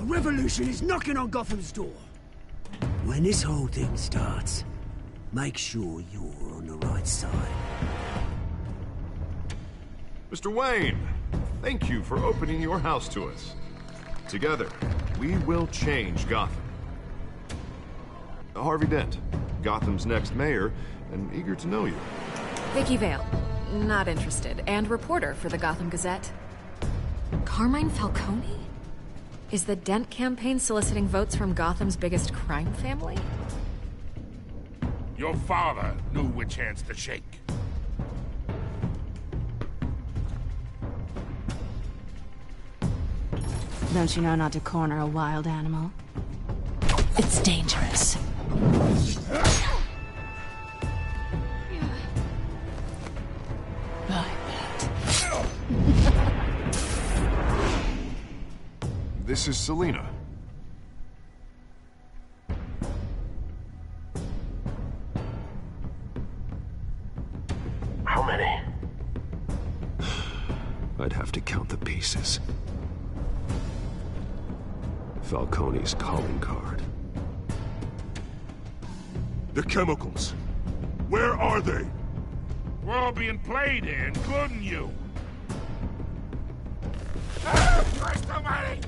revolution is knocking on Gotham's door. When this whole thing starts, make sure you're on the right side. Mr. Wayne, thank you for opening your house to us. Together, we will change Gotham. Harvey Dent, Gotham's next mayor, and eager to know you. Vicky Vale, not interested, and reporter for the Gotham Gazette. Carmine Falcone? Is the Dent campaign soliciting votes from Gotham's biggest crime family? Your father knew which hands to shake. Don't you know not to corner a wild animal? It's dangerous. This is Selina. How many? I'd have to count the pieces. Falcone's calling card. The chemicals. Where are they? We're all being played here, including you. Christ almighty!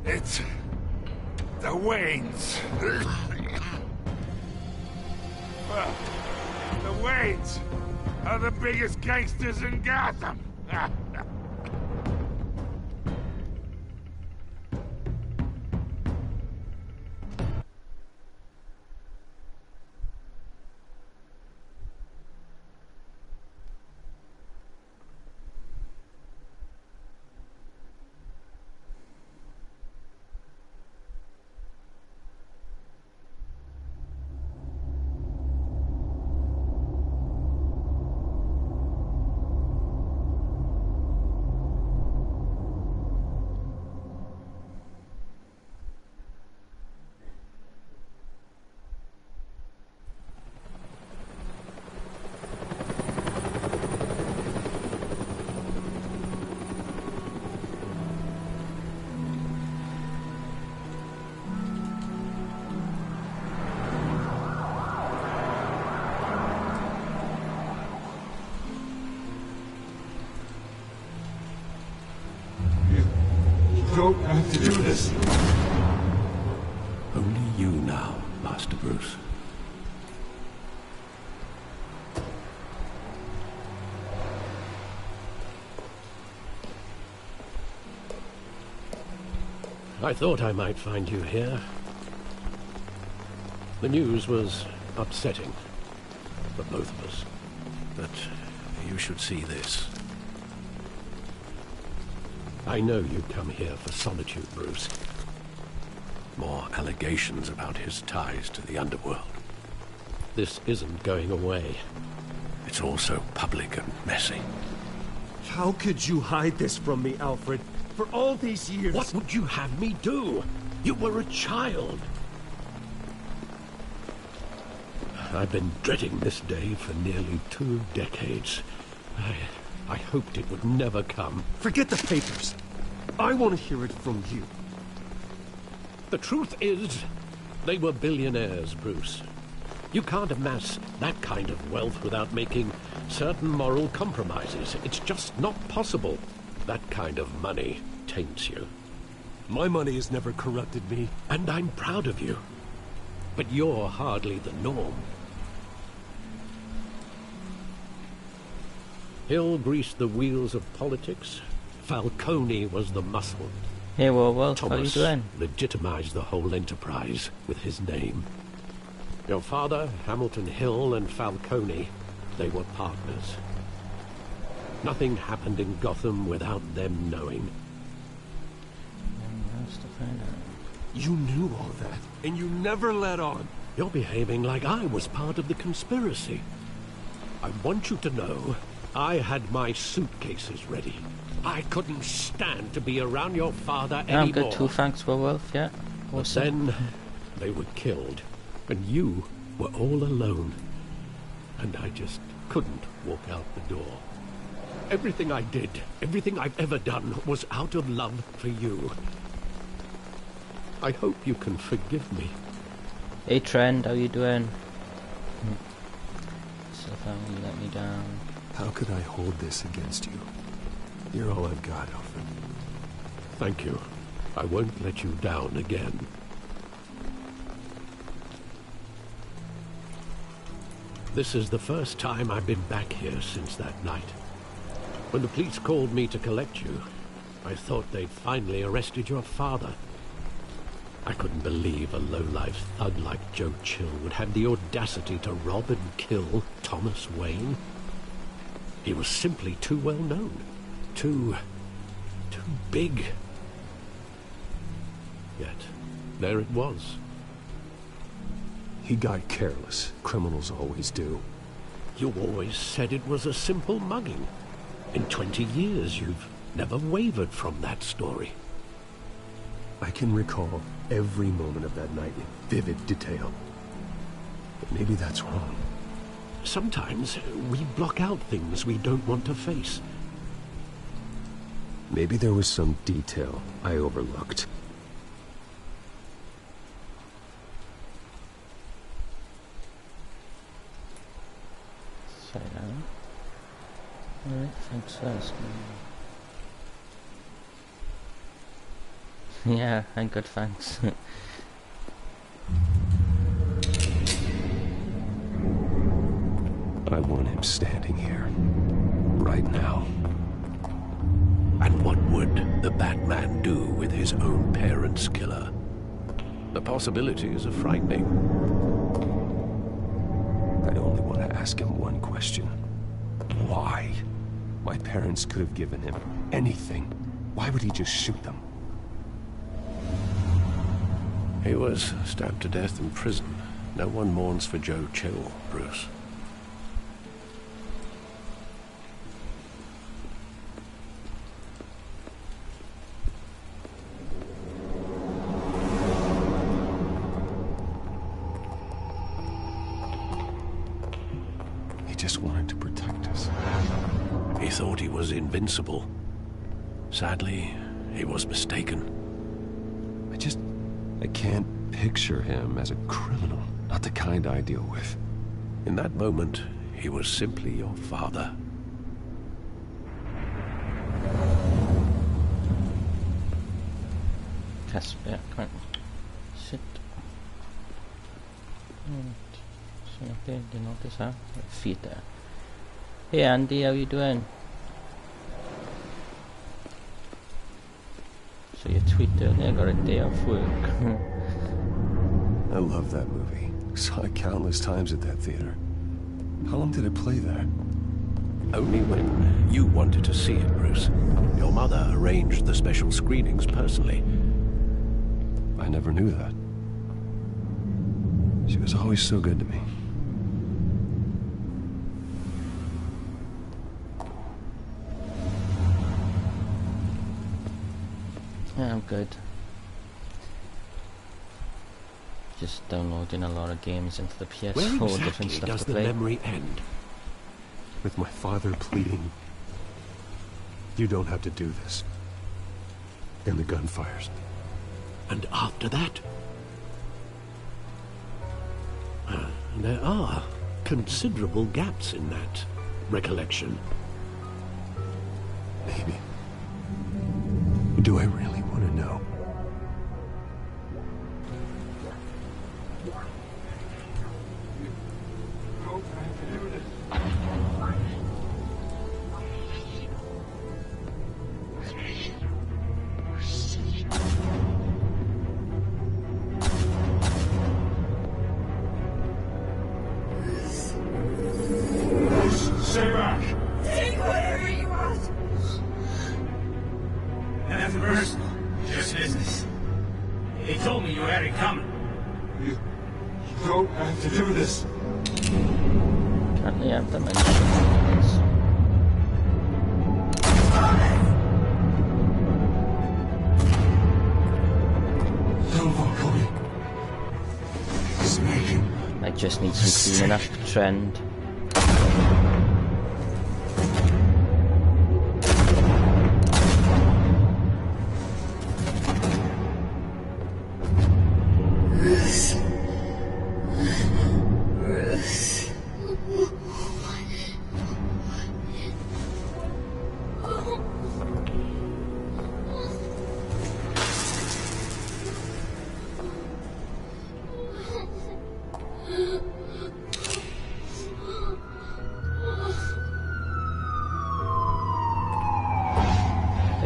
It's the Waynes. Well, the Waynes are the biggest gangsters in Gotham. Don't have to do this. Only you now, Master Bruce. I thought I might find you here. The news was upsetting for both of us. But you should see this. I know you come here for solitude, Bruce. More allegations about his ties to the underworld. This isn't going away. It's all so public and messy. How could you hide this from me, Alfred? For all these years... What would you have me do? You were a child. I've been dreading this day for nearly 2 decades. I hoped it would never come. Forget the papers. I want to hear it from you. The truth is, they were billionaires, Bruce. You can't amass that kind of wealth without making certain moral compromises. It's just not possible. That kind of money taints you. My money has never corrupted me. And I'm proud of you. But you're hardly the norm. Hill greased the wheels of politics. Falcone was the muscle. Hey, well, Thomas how are you doing? legitimized the whole enterprise with his name. Your father, Hamilton Hill, and Falcone, they were partners. Nothing happened in Gotham without them knowing. You knew all that, and you never let on. You're behaving like I was part of the conspiracy. I want you to know I had my suitcases ready. I couldn't stand to be around your father anymore. I'm good too, thanks for wealth, yeah. But then they were killed, and you were all alone. And I just couldn't walk out the door. Everything I did, everything I've ever done, was out of love for you. I hope you can forgive me. Hey Trent, how you doing? So you let me down. How could I hold this against you? You're all I've got, Alfred. Thank you. I won't let you down again. This is the first time I've been back here since that night. When the police called me to collect you, I thought they'd finally arrested your father. I couldn't believe a low-life thug like Joe Chill would have the audacity to rob and kill Thomas Wayne. He was simply too well known. Too big. Yet, there it was. He got careless. Criminals always do. You always said it was a simple mugging. In 20 years, you've never wavered from that story. I can recall every moment of that night in vivid detail. But maybe that's wrong. Sometimes we block out things we don't want to face. Maybe there was some detail I overlooked. Say that. Alright, thanks for asking. Yeah, I'm good, thanks. I want him standing here. Right now. And what would the Batman do with his own parents' killer? The possibilities are frightening. I only want to ask him one question. Why? My parents could have given him anything. Why would he just shoot them? He was stabbed to death in prison. No one mourns for Joe Chill, Bruce. He just wanted to protect us. He thought he was invincible. Sadly, he was mistaken. I can't picture him as a criminal. Not the kind I deal with. In that moment, he was simply your father. Casper, come on. Shit. So I did notice her feet there. Hey Andy, how you doing? So your Twitter, I got a day off work. I love that movie. Saw it countless times at that theater. How long did it play there? Only when you wanted to see it, Bruce. Your mother arranged the special screenings personally. I never knew that. She was always so good to me. Yeah, I'm good. Just downloading a lot of games into the PS4, Where exactly different stuff does to the play. memory end? With my father pleading, "You don't have to do this." And the gunfires. And after that? There are considerable gaps in that recollection. Maybe. Do I really want to know? Stay back! Take whatever you want! Nothing personal, just business. He told me you had it coming. You don't have to do this. Currently have dimensions. Don't walk away. Snake. I just need some cleaning up. Trend.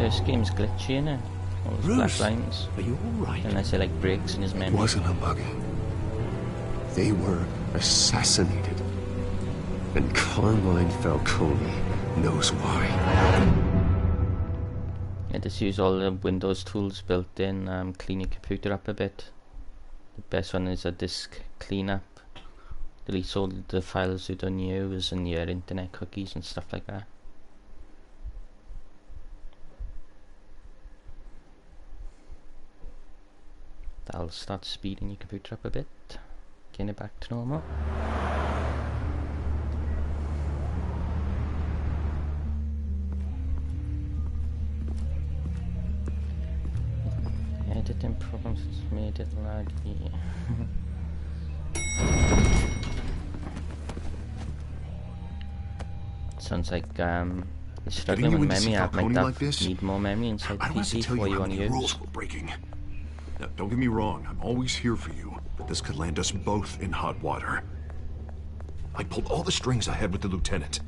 First game's glitchy, innit? All those black Bruce, lines. are you alright? Unless it like breaks in his It memory. wasn't a buggy. They were assassinated. And Carmine Falcone knows why. Yeah, just use all the Windows tools built in, clean your computer up a bit. The best one is a disk cleanup. Deletes all the files you don't use and your internet cookies and stuff like that. That'll start speeding your computer up a bit, getting it back to normal. Editing problems made it laggy. Sounds like you're struggling with memory. I might need more memory inside the PC for you on use. Rules we're breaking. Now, don't get me wrong. I'm always here for you, but this could land us both in hot water. I pulled all the strings I had with the lieutenant.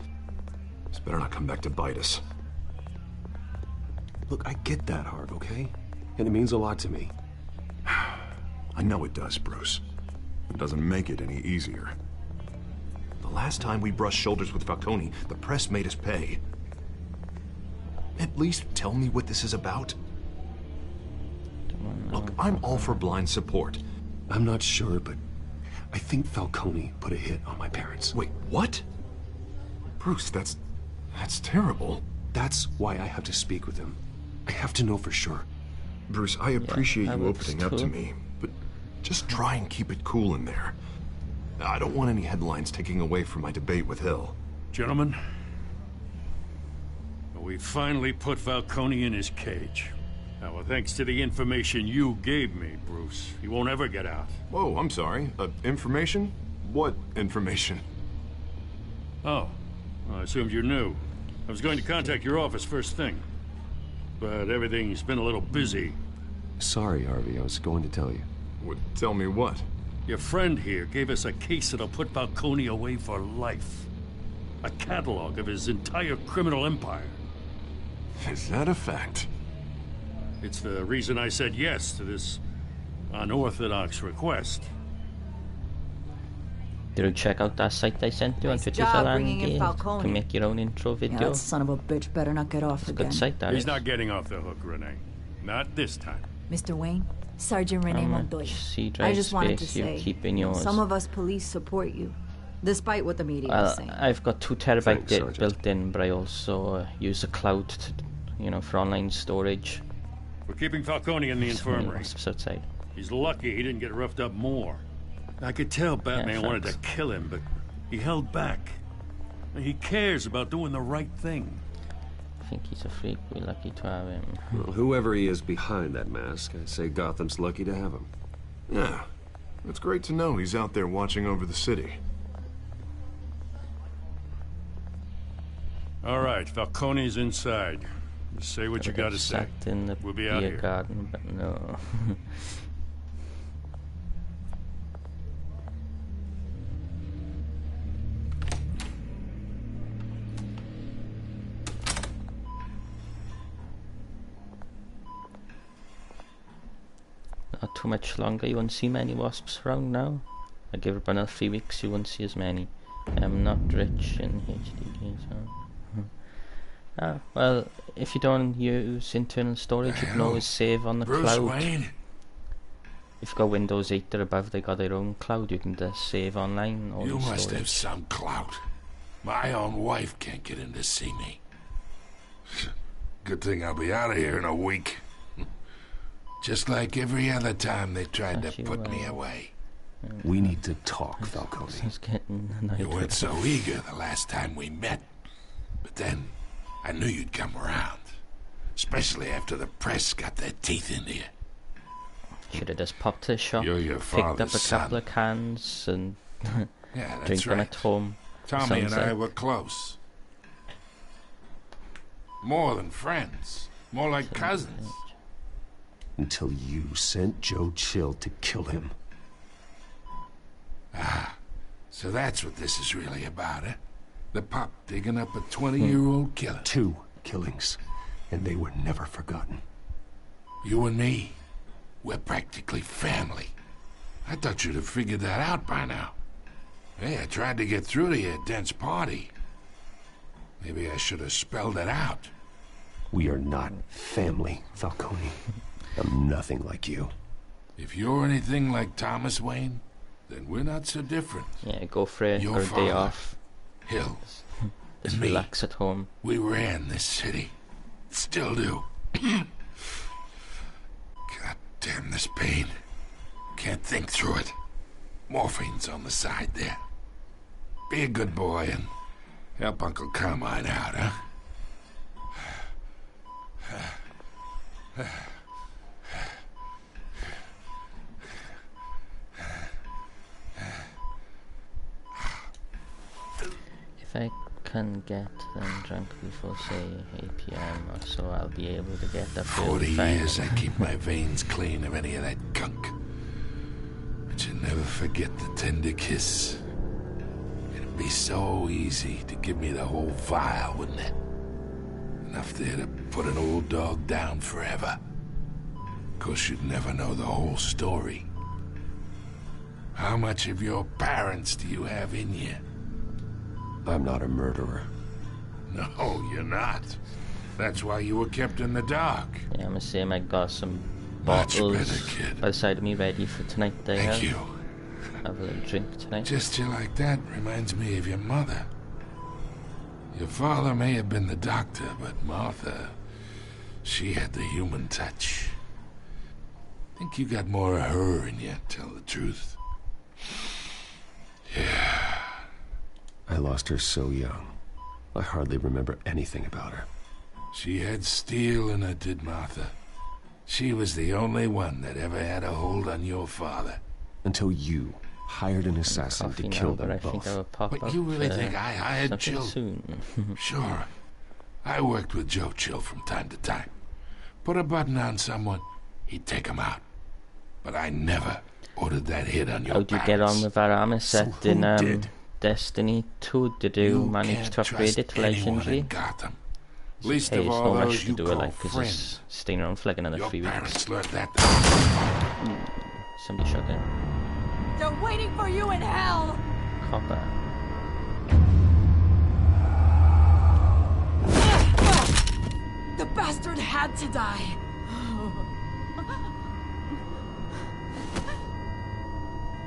This better not come back to bite us. Look, I get that, Hart, okay? And it means a lot to me. I know it does, Bruce. It doesn't make it any easier. The last time we brushed shoulders with Falcone, the press made us pay. At least tell me what this is about. Look, I'm all for blind support. I'm not sure, but I think Falcone put a hit on my parents. Wait, what? Bruce, that's terrible. That's why I have to speak with him. I have to know for sure. Bruce, I appreciate you opening up to me, but just try and keep it cool in there. I don't want any headlines taking away from my debate with Hill. Gentlemen, we finally put Falcone in his cage. Now, well, thanks to the information you gave me, Bruce, he won't ever get out. Whoa, I'm sorry. Information? What information? Oh, well, I assumed you knew. I was going to contact your office first thing, but everything's been a little busy. Sorry, Harvey, I was going to tell you. Tell me what? Your friend here gave us a case that'll put Falcone away for life. A catalog of his entire criminal empire. Is that a fact? It's the reason I said yes to this unorthodox request. Did you check out that site I sent you on Twitter, and you can make your own intro video? Yeah, that son of a bitch better not get off again. Good site, that He's is. not getting off the hook, Renee. Not this time. Mr. Wayne, Sergeant Renee Montoya. I just wanted to say, some of us police support you, despite what the media is saying. I've got 2 terabyte Thanks, built in, but I also use the cloud, to, for online storage. We're keeping Falcone in the infirmary. Outside. He's lucky he didn't get roughed up more. I could tell Batman wanted to kill him, but he held back. He cares about doing the right thing. I think he's a freak. We're lucky to have him. Well, whoever he is behind that mask, I say Gotham's lucky to have him. Yeah, it's great to know he's out there watching over the city. All right, Falcone's inside. Just say what you gotta say. In the we'll be out here. Garden, but no. Not too much longer. You won't see many wasps around now. I give it another 3 weeks. You won't see as many. I'm not rich in HDD, so. Well, if you don't use internal storage, you can always save on the cloud. Wayne? If you've got Windows 8 or above, they got their own cloud. You can just save online. You must have some clout. My own wife can't get in to see me. Good thing I'll be out of here in a week. Just like every other time they tried to put me away. We need to talk, Falcone. You weren't so eager the last time we met. But then, I knew you'd come around. Especially after the press got their teeth into you. Should have just popped to the shop, You're your picked up a father's couple of cans and Yeah, that's drink them right. at home. Tommy and I Sunset. were close. More than friends. More like cousins. Until you sent Joe Chill to kill him. Ah, so that's what this is really about, eh? The pup digging up a 20-year-old killer. 2 killings. and they were never forgotten. You and me, we're practically family. I thought you'd have figured that out by now. Hey, I tried to get through to you at Dent's party. Maybe I should have spelled it out. We are not family, Falcone. I'm nothing like you. If you're anything like Thomas Wayne, then we're not so different. Yeah, go for it, or a day off. Hill, just relax at home. We ran this city. Still do. God damn this pain. Can't think through it. Morphine's on the side there. Be a good boy and help Uncle Carmine out, huh? If I can get them drunk before, say, 8 p.m. or so, I'll be able to get that 40 years I keep my veins clean of any of that gunk. But you never forget the tender kiss. It'd be so easy to give me the whole vial, wouldn't it? Enough there to put an old dog down forever. Of course, you'd never know the whole story. How much of your parents do you have in you? I'm not a murderer. No, you're not. That's why you were kept in the dark. Yeah, I'm the same. I got some bottles by the side of me ready for tonight. Thank you. Have a little drink tonight. Gesture like that reminds me of your mother. Your father may have been the doctor, but Martha, she had the human touch. I think you got more of her in you, tell the truth. Yeah. I lost her so young. I hardly remember anything about her. She had steel in her, did Martha. She was the only one that ever had a hold on your father. Until you hired an assassin to kill them both. But you really think I hired Chill? Sure. I worked with Joe Chill from time to time. Put a button on someone, he'd take him out. But I never ordered that hit on your How'd you get on with that armor set in Destiny 2? Did you manage to upgrade it to legendary? Least of all those you call friends. Staying around for like another 3 weeks. That. Somebody shot there. They're waiting for you in hell! Copper. The bastard had to die.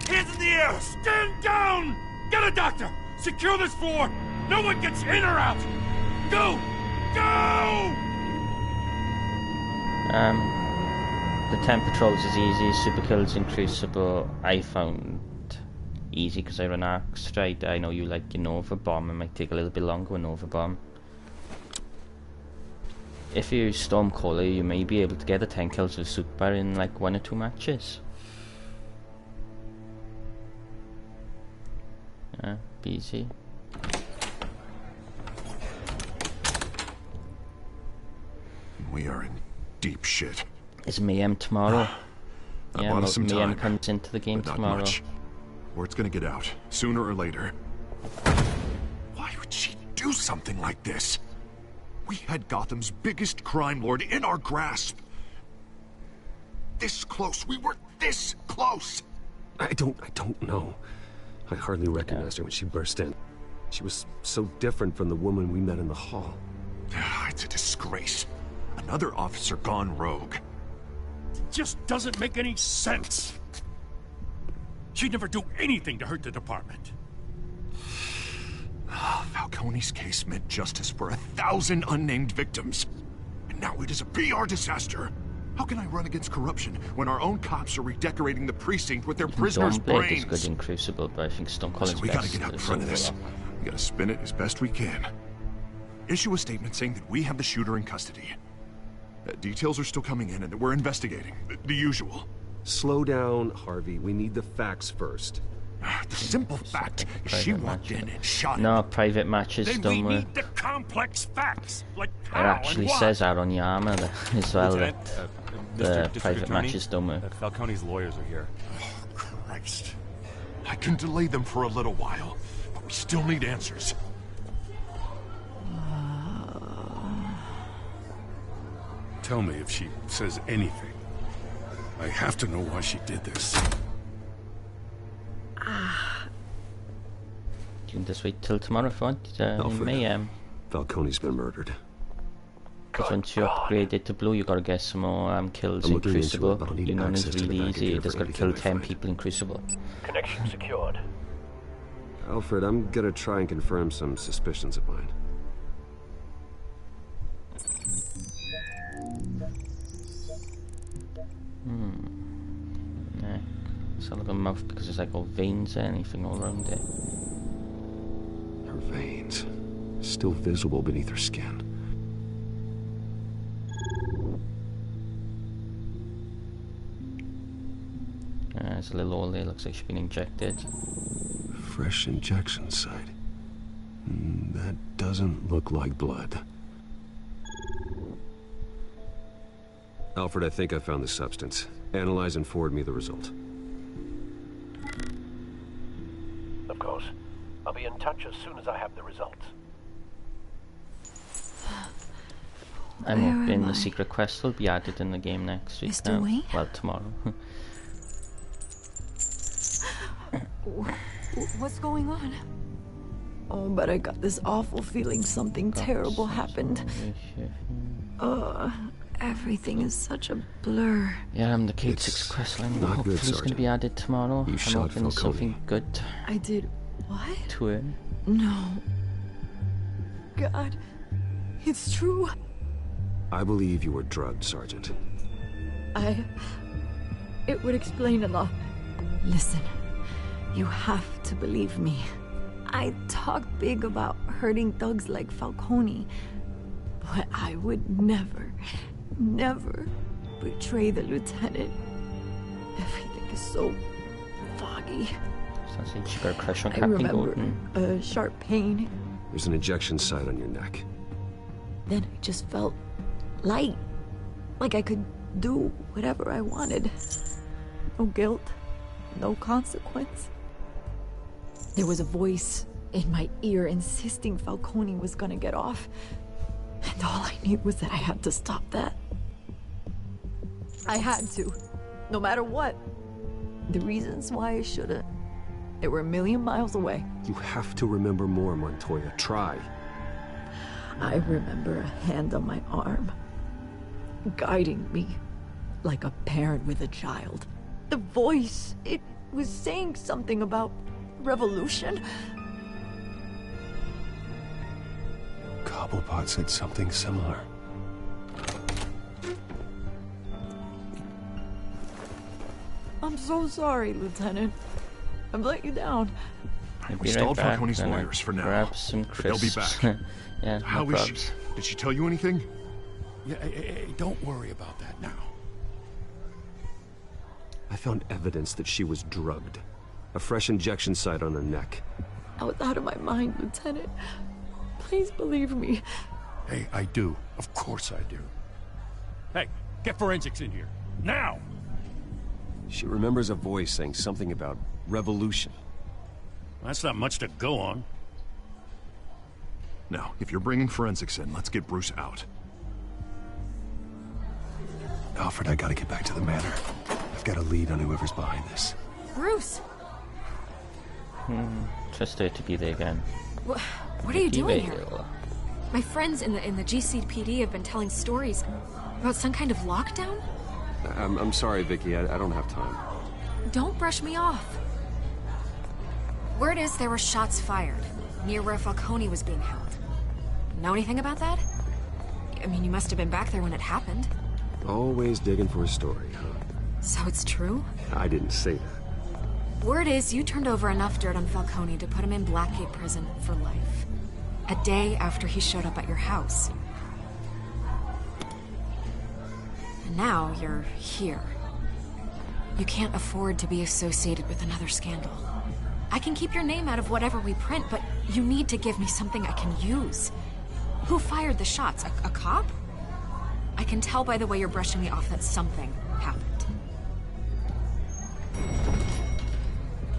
Hands in the air! Stand down! Get a doctor! Secure this floor! No one gets in or out! Go! Go! The 10 patrols is easy, super kills increasable. I found easy because I run arc stride. I know you like your Nova Bomb, it might take a little bit longer with Nova Bomb. If you use Stormcaller, you may be able to get the 10 kills with Super in like 1 or 2 matches. Yeah, easy. We are in deep shit. It's Mayhem tomorrow. Yeah, Mayhem comes into the game tomorrow. Much. Word's gonna get out, sooner or later. Why would she do something like this? We had Gotham's biggest crime lord in our grasp. This close. We were this close. I don't know. I hardly recognized her when she burst in. She was so different from the woman we met in the hall. It's a disgrace. Another officer gone rogue. It just doesn't make any sense. She'd never do anything to hurt the department. Falcone's case meant justice for 1,000 unnamed victims. And now it is a PR disaster. How can I run against corruption when our own cops are redecorating the precinct with their prisoners' brains? Dawnblade is good in Crucible, but I think Stonecollar's best. We gotta get out in front of this. We gotta spin it as best we can. Issue a statement saying that we have the shooter in custody. Details are still coming in and that we're investigating. The usual. Slow down, Harvey. We need the facts first. The simple fact is she walked in and shot him. No, private matches then don't we work. need the complex facts, like how It actually says that on the armor as well, that the private matches don't work. Falcone's lawyers are here. Oh, Christ. I can delay them for a little while, but we still need answers. Tell me if she says anything. I have to know why she did this. You can just wait till tomorrow if you want. In Mayhem. Falcone's been murdered. Because once you upgrade it to blue, you gotta get some more kills in Crucible. You know, it's really easy. You just gotta kill 10 people in Crucible. Connection secured. Alfred, I'm gonna try and confirm some suspicions of mine. Neck. It's not like a mouth because there's like all veins or anything all around it. Her veins. Still visible beneath her skin. There's a little hole there, looks like she's been injected. Fresh injection site. That doesn't look like blood. Alfred, I think I found the substance. Analyze and forward me the result. Of course. I'll be in touch as soon as I have the results. I'm hoping the secret quest will be added in the game next week. Mr. Wayne? Well, tomorrow. What's going on? Oh, but I got this awful feeling something terrible happened. Everything is such a blur. Yeah, the K6 questline. Hopefully it's going to be added tomorrow. I'm hoping something good. I did what? To it. No. God, it's true. I believe you were drugged, Sergeant. It would explain a lot. Listen, you have to believe me. I talked big about hurting thugs like Falcone, but I would never betray the lieutenant. Everything is so foggy. Sounds like she got a crush on I Captain remember Gordon. a sharp pain. There's an injection site on your neck. Then I just felt light, like I could do whatever I wanted. No guilt, no consequence. There was a voice in my ear insisting Falcone was gonna get off. And all I knew was that I had to stop that. I had to, no matter what. The reasons why I shouldn't, they were a million miles away. You have to remember more, Montoya. Try. I remember a hand on my arm, guiding me like a parent with a child. The voice, it was saying something about revolution. Cobblepot said something similar. I'm so sorry, Lieutenant. I've let you down. We stalled Falcone's lawyers for now. Grab some but they'll be back. Yeah, How is she? Did she tell you anything? Yeah, hey, don't worry about that now. I found evidence that she was drugged. A fresh injection site on her neck. I was out of my mind, Lieutenant. Please believe me. Hey, I do. Of course I do. Hey, get forensics in here. Now! She remembers a voice saying something about revolution. That's not much to go on. Now, if you're bringing forensics in, let's get Bruce out. Alfred, I gotta get back to the manor. I've got a lead on whoever's behind this. Bruce! Just there to be there again. What are you doing here? My friends in the GCPD have been telling stories about some kind of lockdown? I'm sorry, Vicky. I don't have time. Don't brush me off. Word is there were shots fired near where Falcone was being held. Know anything about that? I mean, you must have been back there when it happened. Always digging for a story, huh? So it's true? I didn't say that. Word is you turned over enough dirt on Falcone to put him in Blackgate Prison for life. A day after he showed up at your house. And now you're here. You can't afford to be associated with another scandal. I can keep your name out of whatever we print, but you need to give me something I can use. Who fired the shots? A cop? I can tell by the way you're brushing me off that something happened.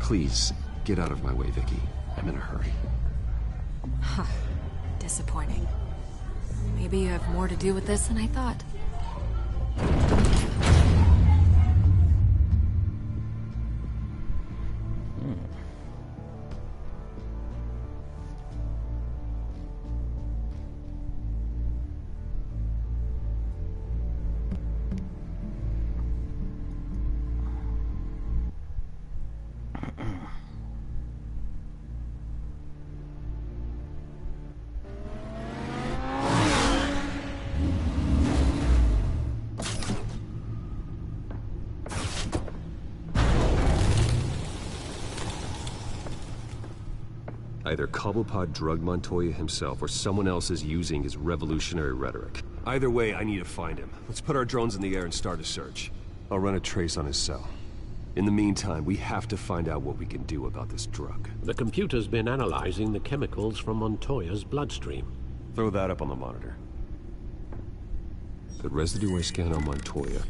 Please, get out of my way, Vicky. I'm in a hurry. Huh. Disappointing. Maybe you have more to do with this than I thought. Either Cobblepot drugged Montoya himself, or someone else is using his revolutionary rhetoric. Either way, I need to find him. Let's put our drones in the air and start a search. I'll run a trace on his cell. In the meantime, we have to find out what we can do about this drug. The computer's been analyzing the chemicals from Montoya's bloodstream. Throw that up on the monitor. The residue I scanned on Montoya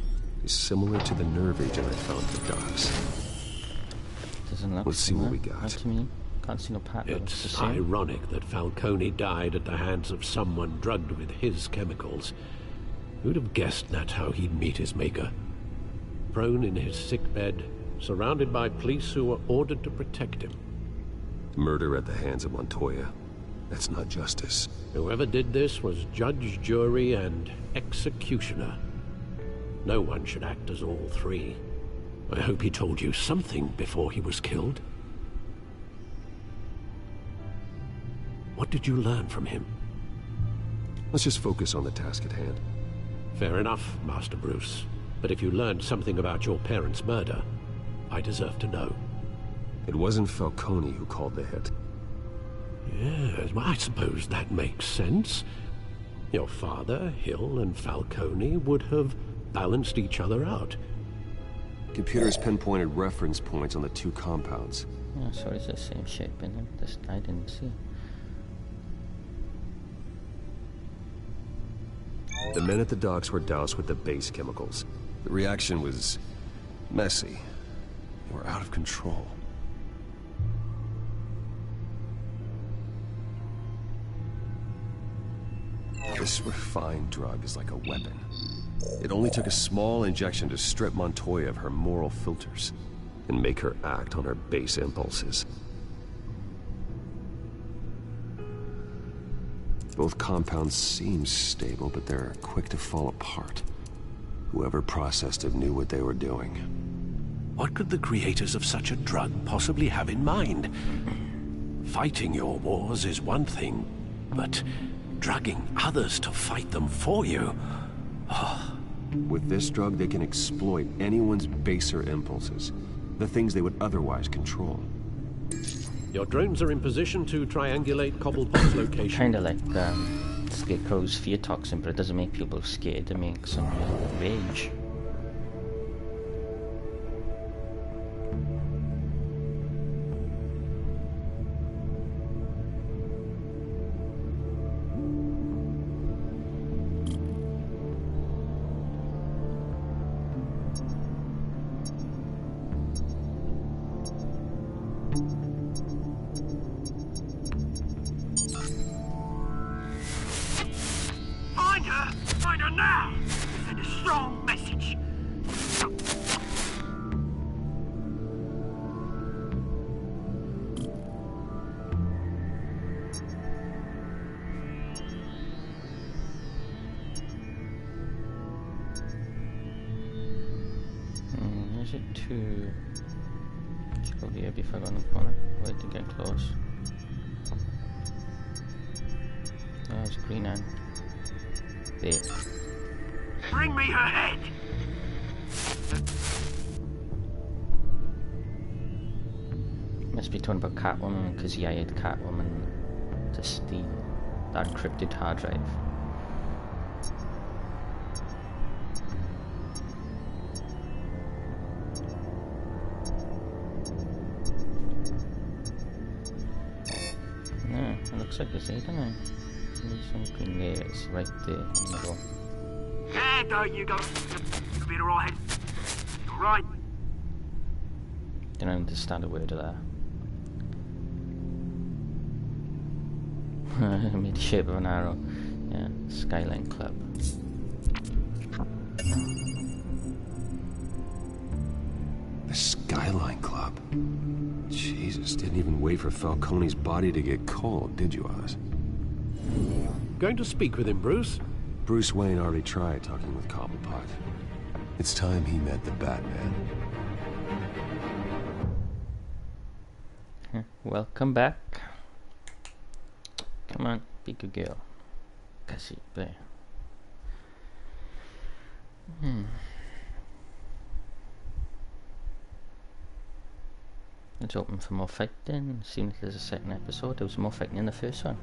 is similar to the nerve agent I found at the docks. Doesn't look Let's see what we got. What do you mean? Can't see no pattern. It's ironic that Falcone died at the hands of someone drugged with his chemicals. Who'd have guessed that's how he'd meet his maker? Prone in his sickbed, surrounded by police who were ordered to protect him. Murder at the hands of Montoya. That's not justice. Whoever did this was judge, jury, and executioner. No one should act as all three. I hope he told you something before he was killed. What did you learn from him? Let's just focus on the task at hand. Fair enough, Master Bruce. But if you learned something about your parents' murder, I deserve to know. It wasn't Falcone who called the hit. Yes, well, I suppose that makes sense. Your father, Hill, and Falcone would have balanced each other out. Computers pinpointed reference points on the two compounds. Oh, so it's the same shape in it. This I didn't see. The men at the docks were doused with the base chemicals. The reaction was messy. They were out of control. This refined drug is like a weapon. It only took a small injection to strip Montoya of her moral filters and make her act on her base impulses. Both compounds seem stable, but they're quick to fall apart. Whoever processed it knew what they were doing. What could the creators of such a drug possibly have in mind? Fighting your wars is one thing, but drugging others to fight them for you? Oh. With this drug, they can exploit anyone's baser impulses, the things they would otherwise control. Your drones are in position to triangulate Cobblepot's location. Kinda like Scarecrow's fear toxin, but it doesn't make people scared, it makes them rage. Find her now! Send a strong message. Is it too... Let's go here before I go in the corner. Wait to get close. There's green end. There. Bring me her head! Must be talking about Catwoman, because he hired Catwoman to steal that encrypted hard drive. Yeah, it looks like it's 8, doesn't it? There's something there, it's right there in the middle. There, don't you go. You'll be alright. Alright. Don't understand a word of that. Made the shape of an arrow. Yeah, Skyline Club. The Skyline Club? Jesus, didn't even wait for Falcone's body to get cold, did you, Oz? Going to speak with him, Bruce? Bruce Wayne already tried talking with Cobblepot. It's time he met the Batman. Welcome back. Come on, be good girl. Casi, there. Let's open for more fighting. Seems like there's a second episode. There was more fighting in the first one.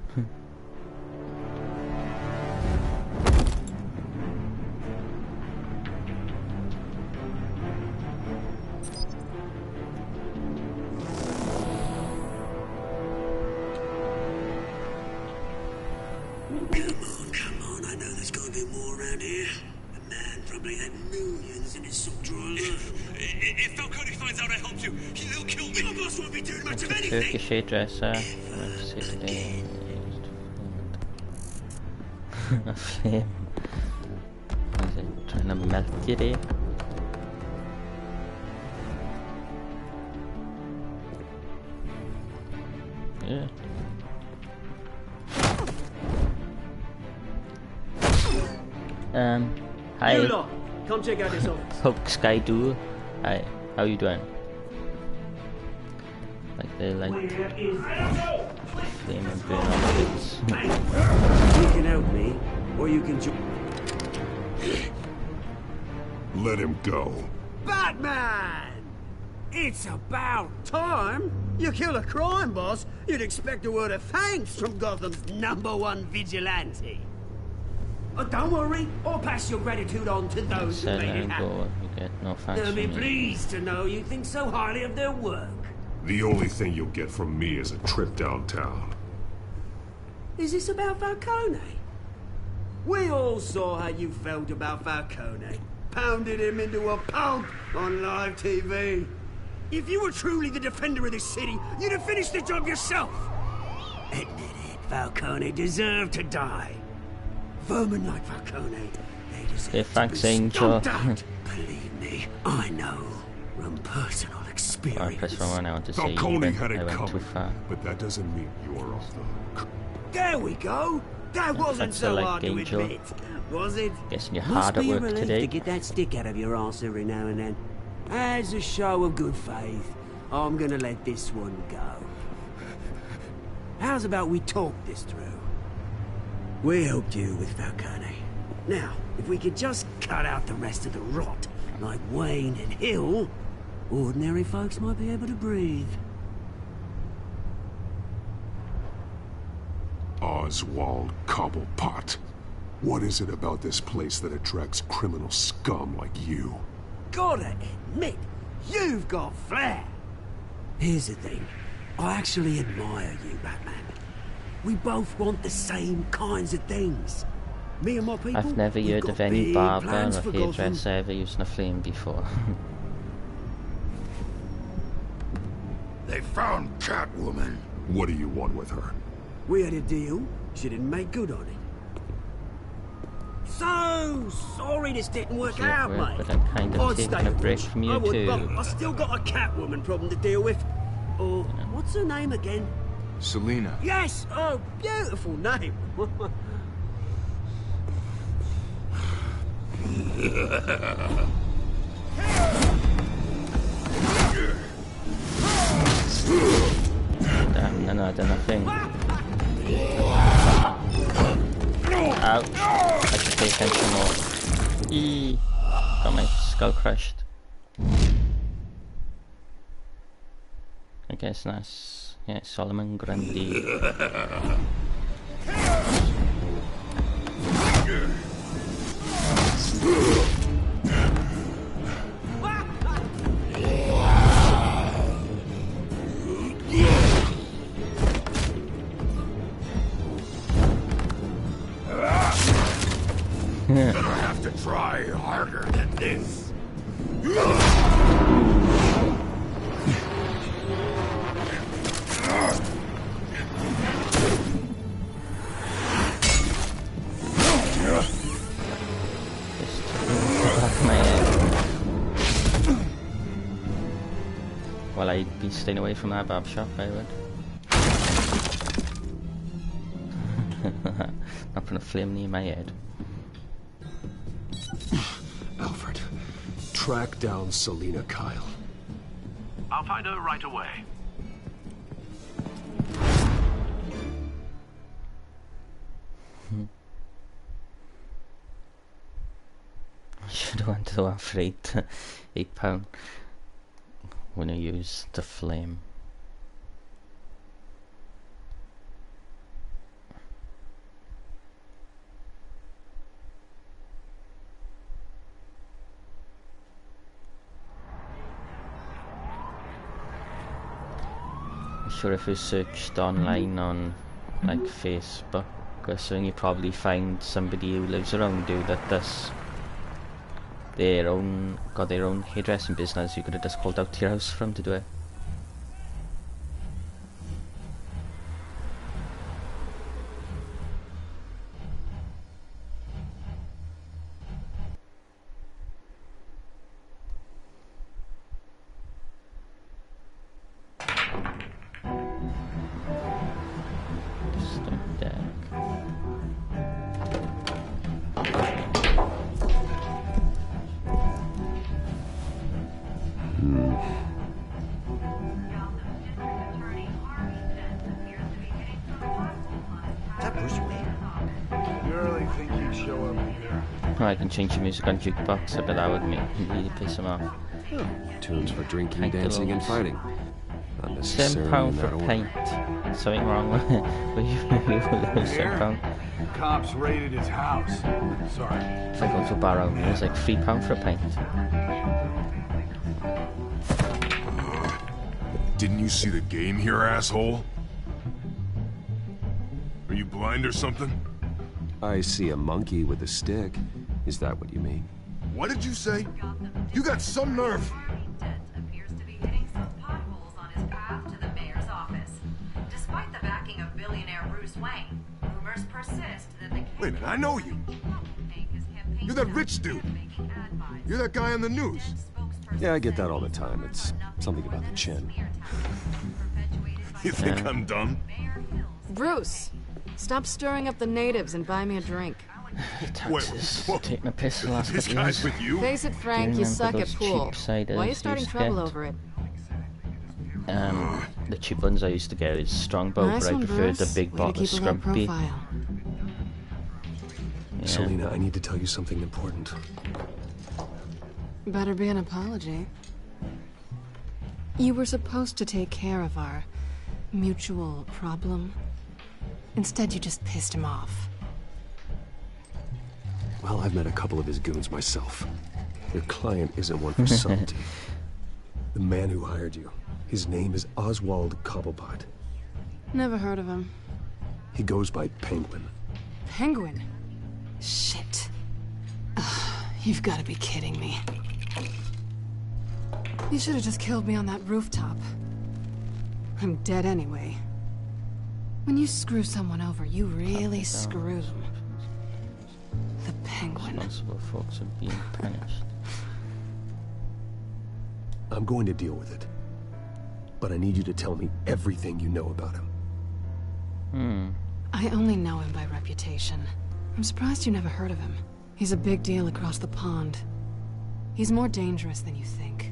Come on, I know there's gotta be more around here. The man probably had millions in his soldier alive. If Falcone finds out I helped you, he'll kill me. My boss won't be doing much of anything. Turkish hairdresser. Let's see today. A flame. Is it trying to melt you there? Yeah. Hi. You lot, come check out this office. Hope Sky Duo. Hi, how you doing? Like they like flame and burn on the bits. You can help me, or you can Let him go. Batman! It's about time. You kill a crime boss, you'd expect a word of thanks from Gotham's #1 vigilante. Oh, don't worry, I'll pass your gratitude on to those who made it happen. Go, you get no thanks They'll be from me. pleased to know you think so highly of their work. The only thing you'll get from me is a trip downtown. Is this about Falcone? We all saw how you felt about Falcone. Pounded him into a pulp on live TV. If you were truly the defender of this city, you'd have finished the job yourself. Admit it, Falcone deserved to die. Vermin like Falcone, they deserve Thanks, to be Angel. stomped out. Believe me, I know from personal experience. I press one out to say Falcone had I it went too coming, far. but that doesn't mean you're off the hook. There we go. That wasn't Thanks so for like hard to Angel. admit, was it? Guessing you're Must hard at be a work relief today. to get that stick out of your arse every now and then. As a show of good faith, I'm gonna let this one go. How's about we talk this through? We helped you with Falcone. Now, if we could just cut out the rest of the rot, like Wayne and Hill, ordinary folks might be able to breathe. Oswald Cobblepot. What is it about this place that attracts criminal scum like you? Gotta admit, you've got flair. Here's the thing. I actually admire you, Batman. We both want the same kinds of things. Me and my people, I've never we've heard got of any big barber plans or for Gotham. hairdresser ever using a flame before. They found Catwoman. What do you want with her? We had a deal. She didn't make good on it. So sorry this didn't work out, mate. But I'm kind of I'd taking stay a the break bush. from I you would, too. but I still got a Catwoman problem to deal with. Or what's her name again? Selina. Yes. Oh, beautiful name. Damn, no, I done nothing. Ouch. I should pay attention more. Eee. Got my skull crushed. I guess that's... yeah, Solomon Grundy. Gonna have to try harder than this. Well, I'd be staying away from that barb shop, I would. Not putting a flame near my head. Alfred, track down Selina Kyle. I'll find her right away. I should have went to the one for £8. when I use the flame. I'm sure if you searched online on like Facebook or something, you probably find somebody who lives around you that does got their own hairdressing business. You could have just called out to your house for them to do it. I can change the music on jukebox. I bet that would really piss him off. Oh, tunes for drinking, dancing, and fighting. £7 for a pint. Something wrong with £7. Cops raided his house. Sorry. If I go to a bar out here, it's like £3 for a pint. Didn't you see the game here, asshole? Are you blind or something? I see a monkey with a stick. Is that what you mean? What did you say? You got some nerve. Appears to be hitting some potholes on his path to the mayor's office. Despite the backing of billionaire Bruce Wayne, rumors persist that the Wait a minute, I know you. You're that rich dude. You're that guy on the news. Yeah, I get that all the time. It's something about the chin. You think I'm dumb? Bruce, stop stirring up the natives and buy me a drink. Taxes. Taking a piss the last This couple of guy's years. with you? Face it, Frank, you suck at pool. Why are you starting trouble over it? The cheap ones I used to get is Strongbow, Nice but I one, preferred the Bruce. big Way to bottle of keep a low Scrumpy. profile. Yeah. Selena, I need to tell you something important. Better be an apology. You were supposed to take care of our mutual problem. Instead, you just pissed him off. Well, I've met a couple of his goons myself. Your client isn't one for subtlety. The man who hired you, his name is Oswald Cobblepot. Never heard of him. He goes by Penguin. Penguin? Shit. Ugh, you've got to be kidding me. You should have just killed me on that rooftop. I'm dead anyway. When you screw someone over, you really screw them. The Penguin. Responsible folks are being punished. I'm going to deal with it. But I need you to tell me everything you know about him. I only know him by reputation. I'm surprised you never heard of him. He's a big deal across the pond. He's more dangerous than you think.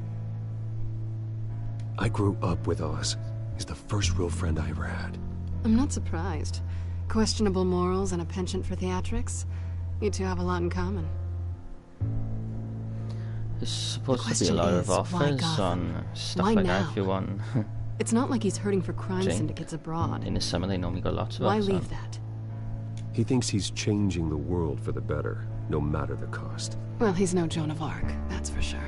I grew up with Oz. He's the first real friend I ever had. I'm not surprised. Questionable morals and a penchant for theatrics. You two have a lot in common. There's supposed to be a lot of offers on stuff like that if you want. It's not like he's hurting for crime Jane, syndicates abroad. in the summer they normally got lots of Why offers leave on. that? He thinks he's changing the world for the better, no matter the cost. Well, he's no Joan of Arc, that's for sure.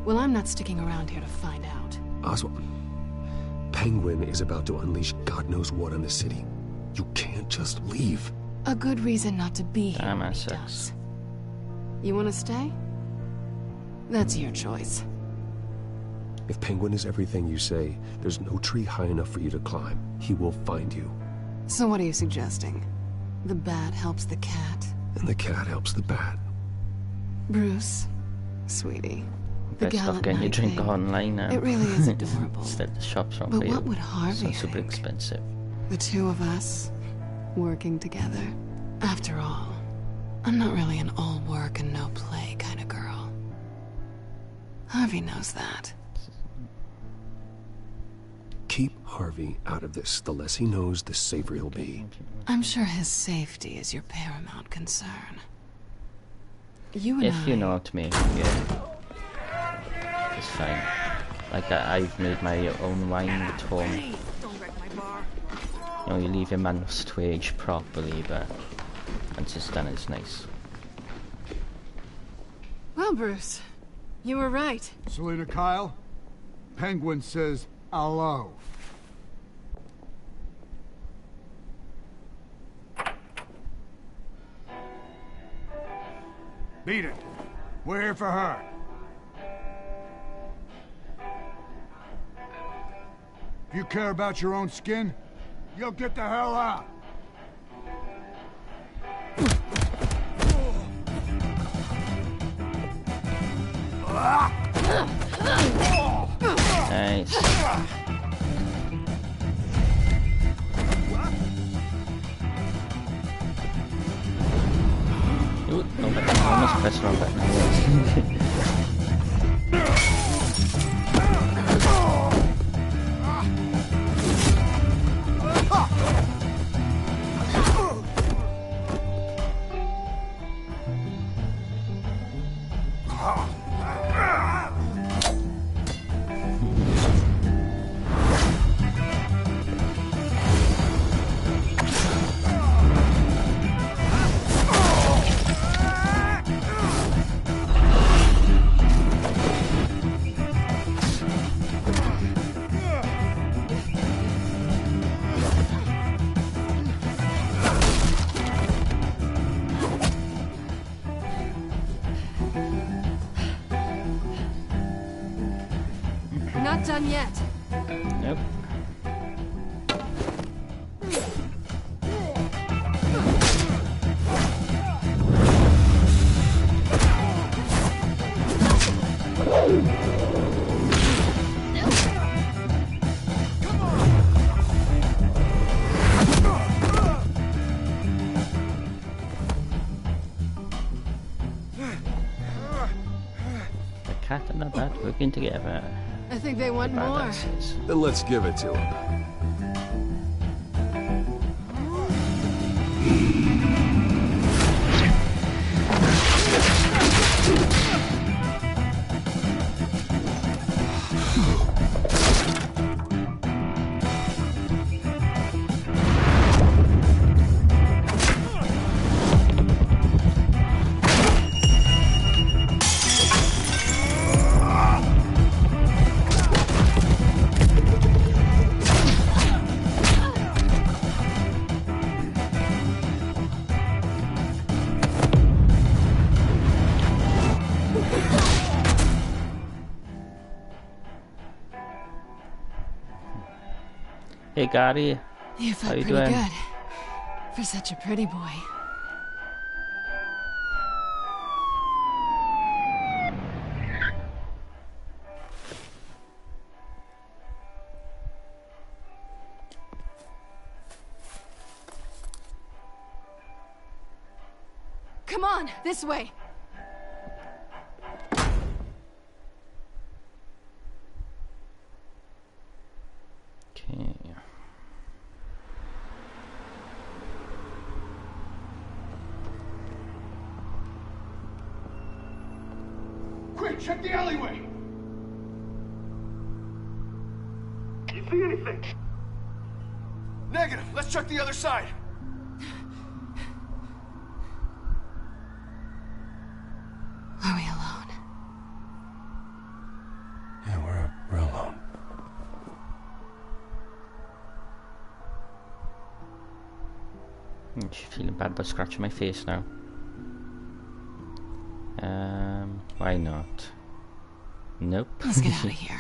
Well, I'm not sticking around here to find out. Oswald, Penguin is about to unleash God knows what on the city. You can't just leave. A good reason not to be here Damn, when that he sucks. does. You want to stay? That's your choice. If Penguin is everything you say, there's no tree high enough for you to climb. He will find you. So what are you suggesting? The bat helps the cat? And the cat helps the bat. Bruce, sweetie. The Best off gallant getting your night drink thing. online now. It really is adorable. Instead the shops aren't But for what you. would Harvey Sounds super think? expensive. The two of us, working together. After all, I'm not really an all work and no play kind of girl. Harvey knows that. Keep Harvey out of this. The less he knows, the safer he'll be. I'm sure his safety is your paramount concern. You and If you know how to make it, yeah. It's fine. Like I've made my own wine at home. You know, you leave your months to age properly, but once it's done, it's nice. Well, Bruce, you were right. Selina Kyle, Penguin says hello. Beat it. We're here for her. If you care about your own skin, you'll get the hell out. Nice. Ooh, no button. I almost pressed the wrong button. Not done yet. Nope. The cat and the bat working together. I think they want more. Badasses. Then let's give it to him. Hey Gary, You how felt you pretty doing? good. For such a pretty boy. Come on, this way. Okay. Quick, check the alleyway. You see anything? Negative. Let's check the other side. Are we alone? Yeah, we're alone. I'm just feeling bad about scratching my face now. Why not? Nope. Let's get out of here.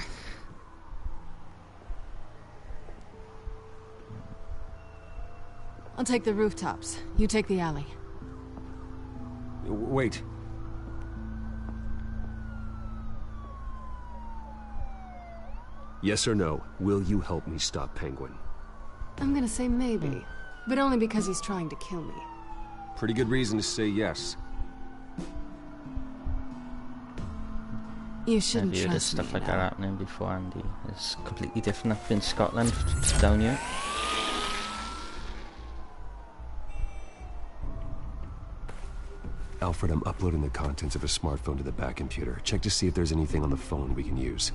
I'll take the rooftops. You take the alley. Wait. Yes or no, will you help me stop Penguin? I'm gonna say maybe, but only because he's trying to kill me. Pretty good reason to say yes. You shouldn't Have you heard of trust stuff me, like though. that happening before, Andy? It's completely different up in Scotland, down here. Alfred, I'm uploading the contents of a smartphone to the back computer. Check to see if there's anything on the phone we can use.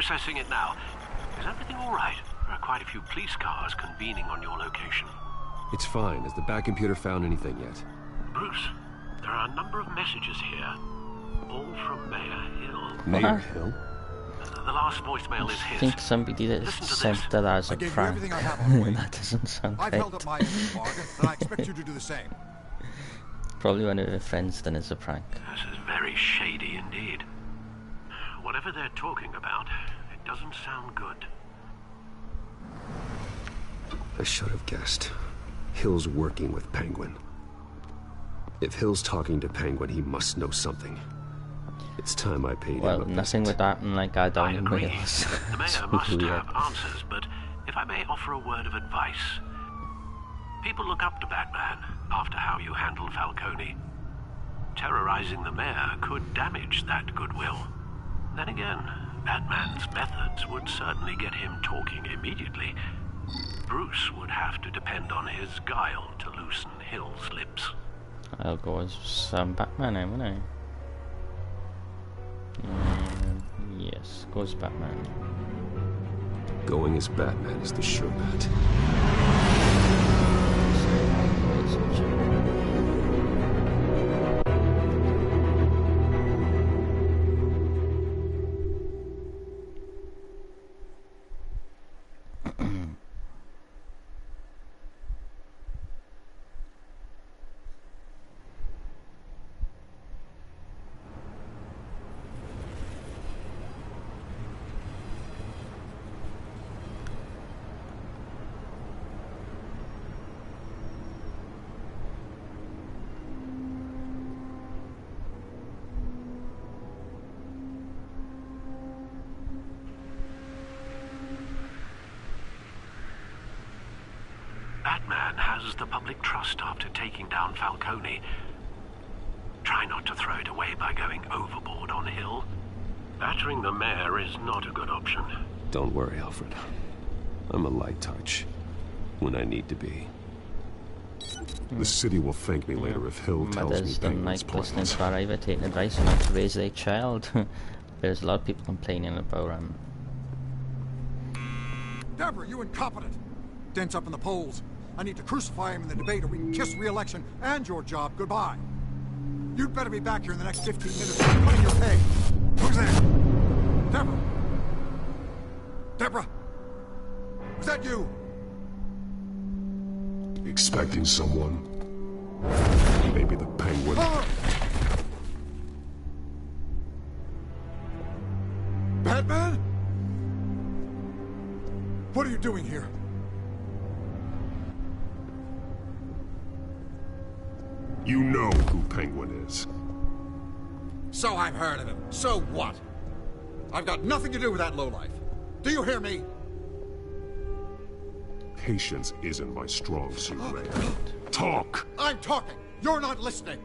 Accessing it now. Is everything all right? There are quite a few police cars convening on your location. It's fine. Has the back computer found anything yet? Bruce, there are a number of messages here. All from Mayor Hill. Mayor Hill? The last voicemail is I his. think somebody that sent that as a prank. That doesn't sound I've right. held up my end of the bargain, and I expect you to do the same. Probably one of her friends done as a prank. This is very shady indeed. Whatever they're talking about, it doesn't sound good. I should have guessed. Hill's working with Penguin. If Hill's talking to Penguin, he must know something. It's time I paid Well, him a nothing would happen like I don't in agree. Wales. The mayor must have answers, but if I may offer a word of advice. People look up to Batman after how you handled Falcone. Terrorizing the mayor could damage that goodwill. Then again, Batman's methods would certainly get him talking immediately. Bruce would have to depend on his guile to loosen Hill's lips. I'll go as Batman now, won't I? Yes, go as Batman. Going as Batman is the sure bet. Batman has the public trust after taking down Falcone. Try not to throw it away by going overboard on Hill. Battering the mayor is not a good option. Don't worry, Alfred. I'm a light touch. When I need to be. The city will thank me later if Hill tells me Mothers don't Penguin's like listening plans. to our either taking advice on how to raise their child. There's a lot of people complaining about Deborah, you incompetent! Dent's up in the polls. I need to crucify him in the debate or we can kiss re-election and your job goodbye. You'd better be back here in the next 15 minutes or I'm cutting your pay. Who's there? Deborah? Deborah? Was that you? Expecting someone? Maybe the Penguin. Batman? What are you doing here? You know who Penguin is. So I've heard of him. So what? I've got nothing to do with that lowlife. Do you hear me? Patience isn't my strong suit, Ray. Talk! I'm talking. You're not listening.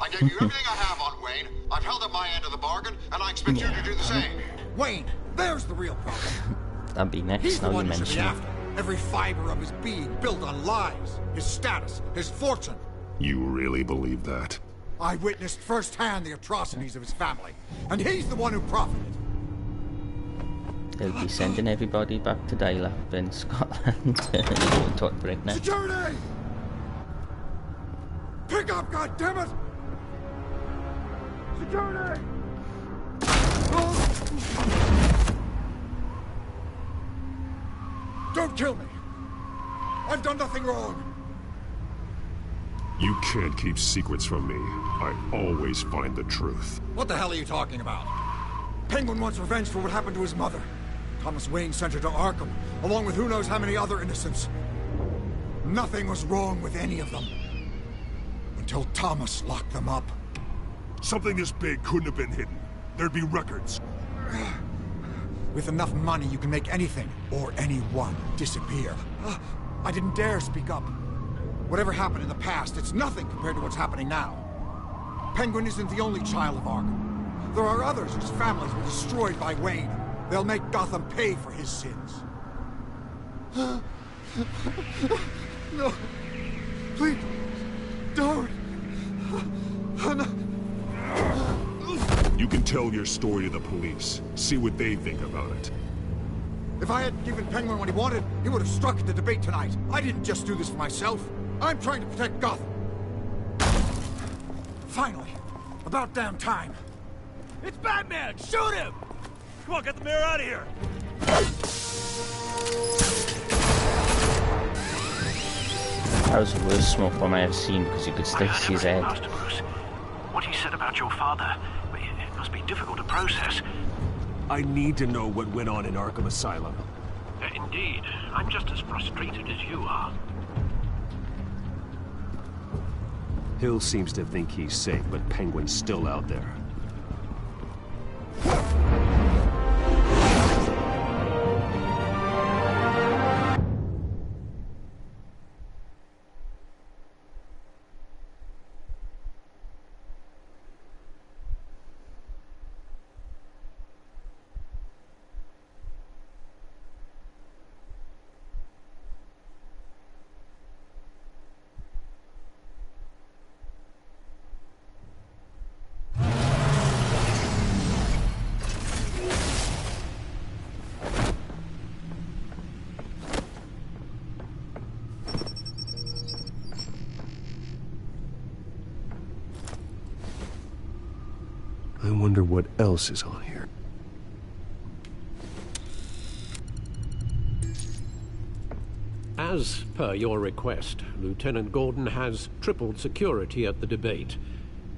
I gave you everything I have on Wayne. I've held up my end of the bargain, and I expect you to do the same. Wayne, there's the real problem. That'd be next, He's the now you one you should be mention it. after. Every fiber of his being built on lies. His status, his fortune. You really believe that? I witnessed firsthand the atrocities of his family, and he's the one who profited. They'll be sending everybody back to Dial-Up in Scotland. Don't talk Britain. Security! Pick up, goddammit! Security! Don't kill me! I've done nothing wrong! You can't keep secrets from me. I always find the truth. What the hell are you talking about? Penguin wants revenge for what happened to his mother. Thomas Wayne sent her to Arkham, along with who knows how many other innocents. Nothing was wrong with any of them. Until Thomas locked them up. Something this big couldn't have been hidden. There'd be records. With enough money, you can make anything, or anyone, disappear. I didn't dare speak up. Whatever happened in the past, it's nothing compared to what's happening now. Penguin isn't the only child of Arkham. There are others whose families were destroyed by Wayne. They'll make Gotham pay for his sins. No. Please. Don't. You can tell your story to the police. See what they think about it. If I had given Penguin what he wanted, he would have struck at the debate tonight. I didn't just do this for myself. I'm trying to protect Gotham. Finally. About damn time. It's Batman! Shoot him! Come on, get the mayor out of here! That was the worst smoke bomb I have seen because you could still see his head. Master Bruce. What he said about your father, it must be difficult to process. I need to know what went on in Arkham Asylum. Indeed. I'm just as frustrated as you are. Hill seems to think he's safe, but Penguin's still out there. I wonder what else is on here. As per your request, Lieutenant Gordon has tripled security at the debate.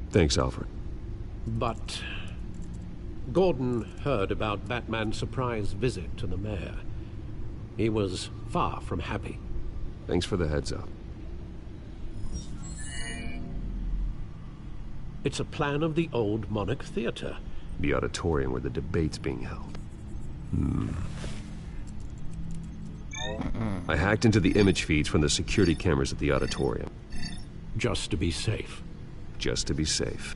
Thanks, Alfred. But Gordon heard about Batman's surprise visit to the mayor. He was far from happy. Thanks for the heads up. It's a plan of the old Monarch Theater. The auditorium where the debate's being held. I hacked into the image feeds from the security cameras at the auditorium. Just to be safe. Just to be safe.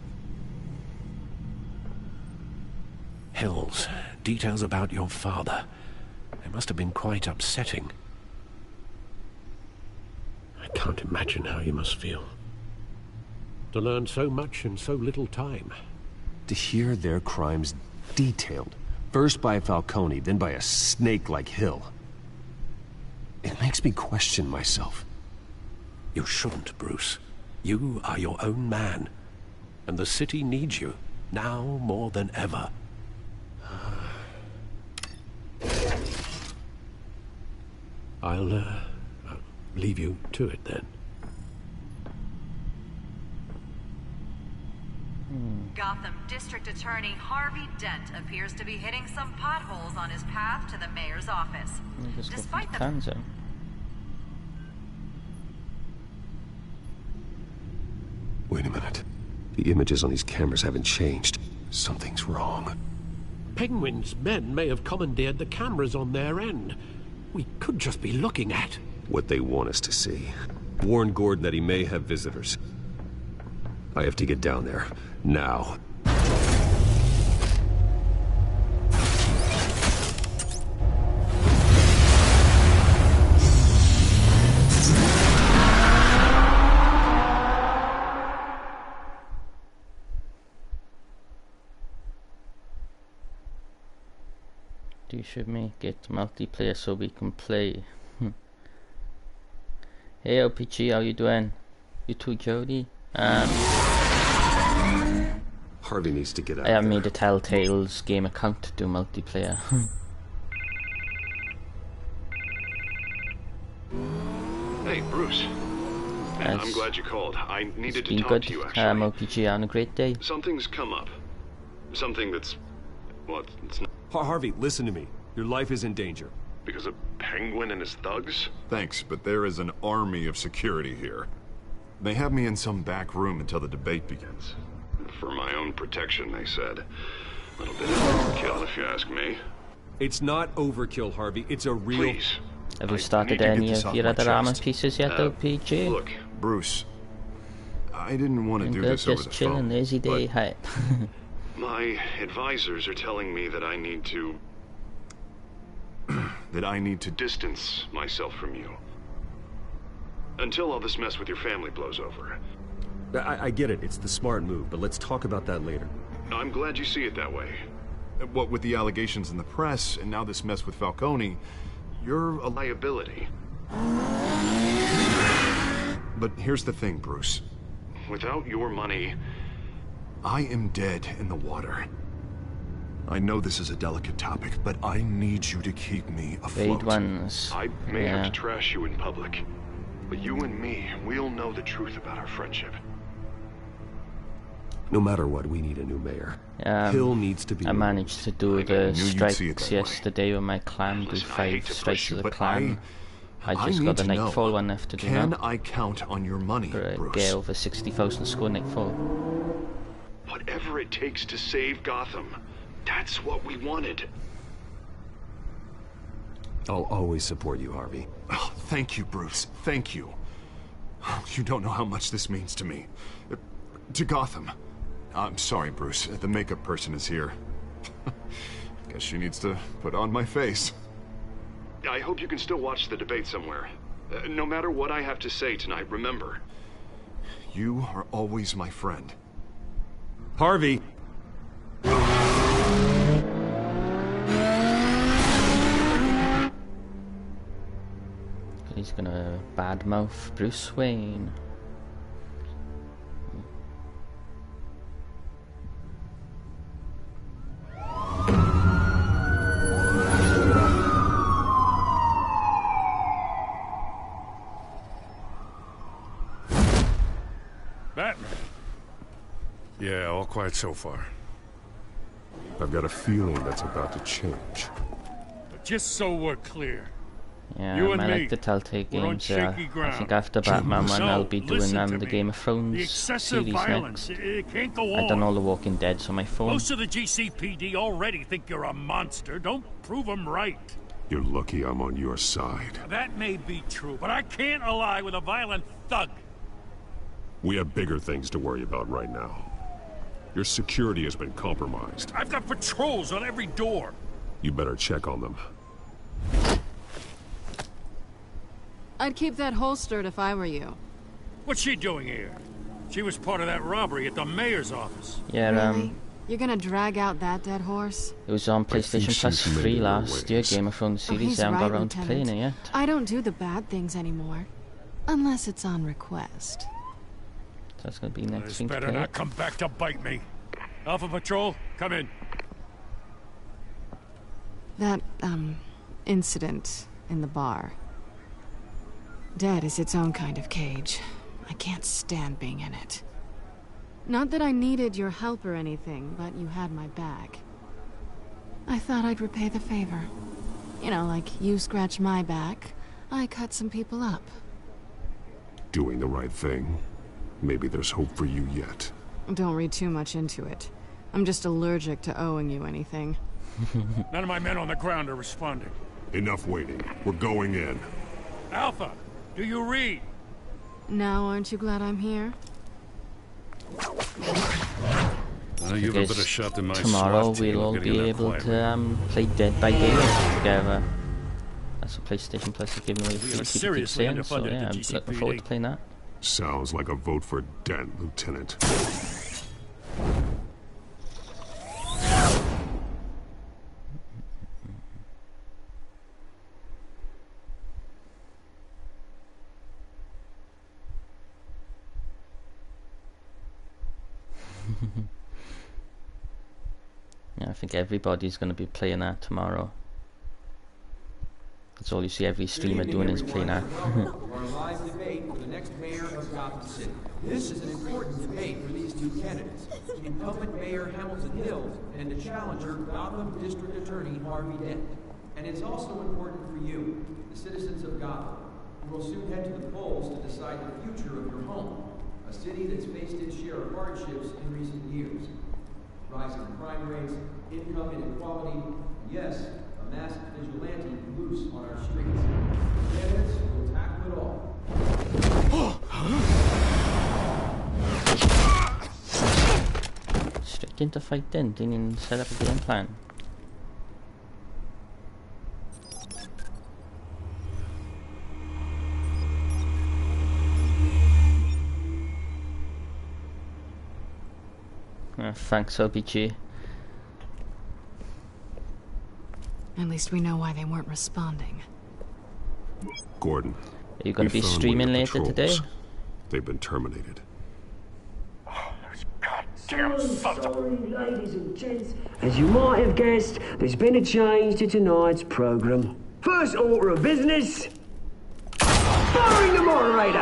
Hills, details about your father. They must have been quite upsetting. I can't imagine how you must feel. To learn so much in so little time. To hear their crimes detailed, first by Falcone, then by a snake like Hill. It makes me question myself. You shouldn't, Bruce. You are your own man. And the city needs you, now more than ever. I'll leave you to it then. Gotham District Attorney Harvey Dent appears to be hitting some potholes on his path to the mayor's office. Despite the... Wait a minute. The images on these cameras haven't changed. Something's wrong. Penguin's men may have commandeered the cameras on their end. We could just be looking at what they want us to see. Warn Gordon that he may have visitors. I have to get down there. Now. You should make it multiplayer so we can play. Hey OPG, how you doing? You too, Jody? Harvey needs to get out. I have made a Telltale's game account to do multiplayer. Hey, Bruce. I'm glad you called. I needed to talk good. to you, actually. OPG on a great day. Something's come up. Something that's... well, it's not... Harvey, listen to me. Your life is in danger. Because of Penguin and his thugs? Thanks, but there is an army of security here. They have me in some back room until the debate begins. For my own protection, they said. A little bit of overkill, if you ask me. It's not overkill, Harvey. It's a real... Please. Have you started any of your other armor pieces yet, OPG? Look, Bruce, I didn't want to do this over the just chilling, phone, lazy day. Hi. My advisors are telling me that I need to... distance myself from you. Until all this mess with your family blows over. I get it. It's the smart move, but let's talk about that later. I'm glad you see it that way. What with the allegations in the press, and now this mess with Falcone, you're a liability. But here's the thing, Bruce. Without your money... I am dead in the water. I know this is a delicate topic, but I need you to keep me afloat. I may have to trash you in public, but you and me, we'll know the truth about our friendship. No matter what, we need a new mayor. Hill needs to be... I managed to do the strikes yesterday with my clan, do 5 strikes of the clan. I just got a Nightfall one left to do now. Can I count on your money, Bruce? Get over 60,000 score Nightfall. Whatever it takes to save Gotham, that's what we wanted. I'll always support you, Harvey. Oh, thank you, Bruce. Thank you. You don't know how much this means to me. To Gotham. I'm sorry, Bruce. The makeup person is here. Guess she needs to put on my face. I hope you can still watch the debate somewhere. No matter what I have to say tonight, remember. You are always my friend. Harvey! He's gonna badmouth Bruce Wayne. Batman. Yeah, all quiet so far. I've got a feeling that's about to change. But just so we're clear. Yeah, you and I me, like the Telltale games. I think after Jim, Batman one, I'll be doing listen to the me. Game of Thrones The excessive series violence, next. it can't go on. I've done all the Walking Deads on my phone. Most of the GCPD already think you're a monster. Don't prove them right. You're lucky I'm on your side. That may be true, but I can't ally with a violent thug. We have bigger things to worry about right now. Your security has been compromised. I've got patrols on every door. You better check on them. I'd keep that holstered if I were you. What's she doing here? She was part of that robbery at the mayor's office. Yeah, Really? You're gonna drag out that dead horse? it was on PlayStation Plus free last year, Game of Thrones series. He's I haven't got right, around to playing it yet. I don't do the bad things anymore. Unless it's on request. So that's gonna be next This thing to better play. not come back to bite me. Alpha Patrol, come in. That, incident in the bar. Dead is its own kind of cage. I can't stand being in it. Not that I needed your help or anything, but you had my back. I thought I'd repay the favor. You know, like you scratch my back, I cut some people up. Doing the right thing. Maybe there's hope for you yet. Don't read too much into it. I'm just allergic to owing you anything. None of my men on the ground are responding. Enough waiting. We're going in. Alpha, do you read? Now aren't you glad I'm here? You've a Because better shot than my tomorrow SWAT team we'll all getting be that able quiet. to play Dead by Daylight together. That's what PlayStation Plus is giving away free. are People keep seriously saying, so underfunded yeah, at I'm the looking forward to GCPD. playing that. Sounds like a vote for Dent, Lieutenant. Yeah, I think everybody's going to be playing that tomorrow. That's all you see every streamer doing is playing that. Our live debate for the next mayor of Gotham City. This is an important debate for these two candidates, incumbent Mayor Hamilton Hill and the challenger Gotham District Attorney Harvey Dent. And it's also important for you, the citizens of Gotham, who will soon head to the polls to decide the future of your home, a city that's faced its share of hardships in recent years. Rising crime rates, income inequality, and yes, a masked vigilante loose on our streets. Candidates will tackle it all. Straight into fight then, didn't even set up a game plan. Thanks, OPG. At least we know why they weren't responding. Gordon. Are you going to be streaming later today? They've been terminated. Sorry, ladies and gents. As you might have guessed, there's been a change to tonight's programme. First order of business, firing the moderator!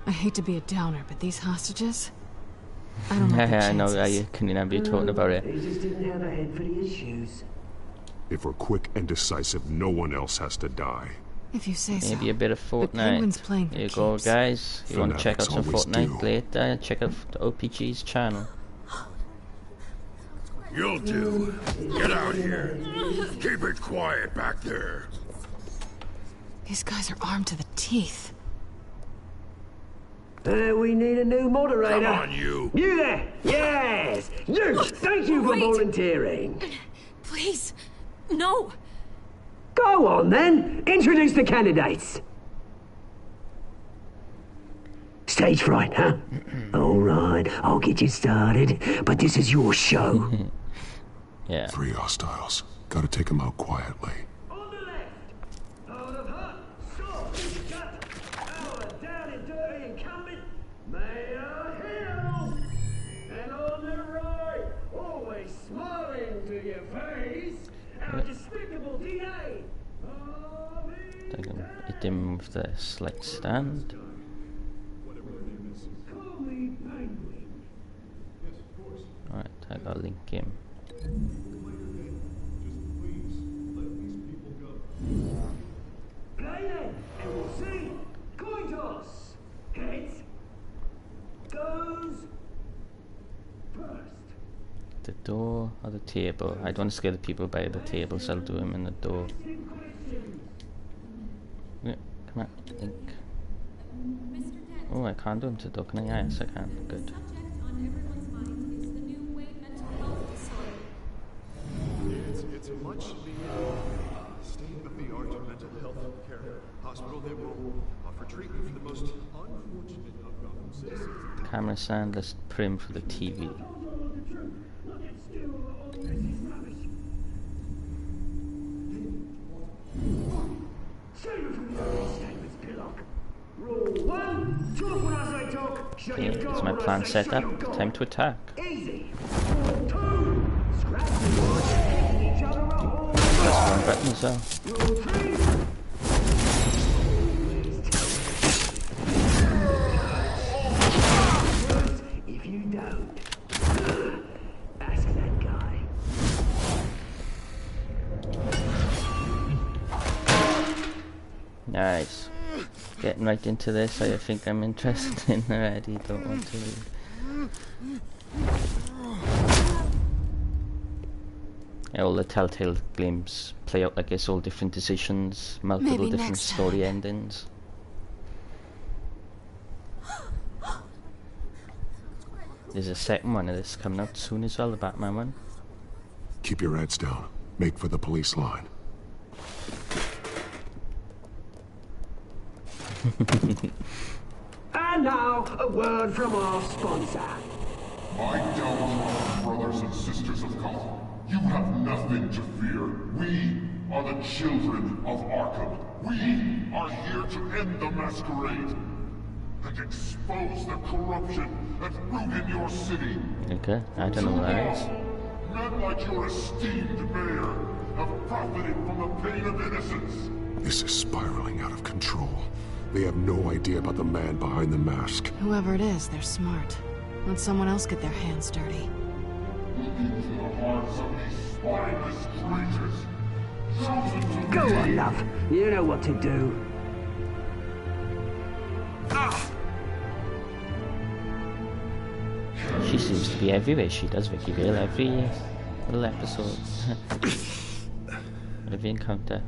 I hate to be a downer, but these hostages... I don't know. I know, you can be talking about it. They just didn't have a head for the issues. If we're quick and decisive, no one else has to die. If you say so. Maybe a bit of Fortnite. Here you go, guys. You want to check out some Fortnite later? Check out the OPG's channel. You'll do. Get out here. Keep it quiet back there. These guys are armed to the teeth. We need a new moderator. Come on, you. You there. Yes. You. Thank you for volunteering. Please. No. Go on, then. Introduce the candidates. Stage fright, huh? All right, I'll get you started, but this is your show. Yeah. 3 hostiles. Gotta take them out quietly. On the left, out of hut, sword, shut, our down and dirty incumbent, Mayor Hill. And on the right, always smiling to your face, our despicable DA. I can hit him with the slight stand. Alright, I gotta link him. Play then, and we'll see. Coin toss. Heads. Goes first. The door or the table? I don't want to scare the people by the table, so I'll do him in the door. Yeah, come on, link. Oh, I can't do him to the door, can I? Yes, I can. Good. It's a much needed state-of-the-art mental health care hospital that will offer treatment for the most unfortunate of Gotham citizens. Camera stand, let's put him for the TV. Okay, is my plan set up? Time to attack. Press one button as well. If you don't, ask that guy. Nice. Getting right into this, I think I'm interested in already, don't want to leave. Yeah, all the Telltale games play out like this, all different decisions, multiple different story endings. There's a second one of this coming out soon as well, the Batman one. Keep your heads down. Make for the police line. And now, a word from our sponsor. My downfall, brothers and sisters of Gotham. You have nothing to fear. We are the children of Arkham. We are here to end the masquerade and expose the corruption that rooted your city. Okay, I don't know what that is. Men like your esteemed mayor have profited from the pain of innocence. This is spiraling out of control. They have no idea about the man behind the mask. Whoever it is, they're smart. Let someone else get their hands dirty. Look into the hearts of these spineless creatures. Chosen to Go on, love. You know what to do. She seems to be everywhere. She does, Vicky Vale, every little episode. Every encounter.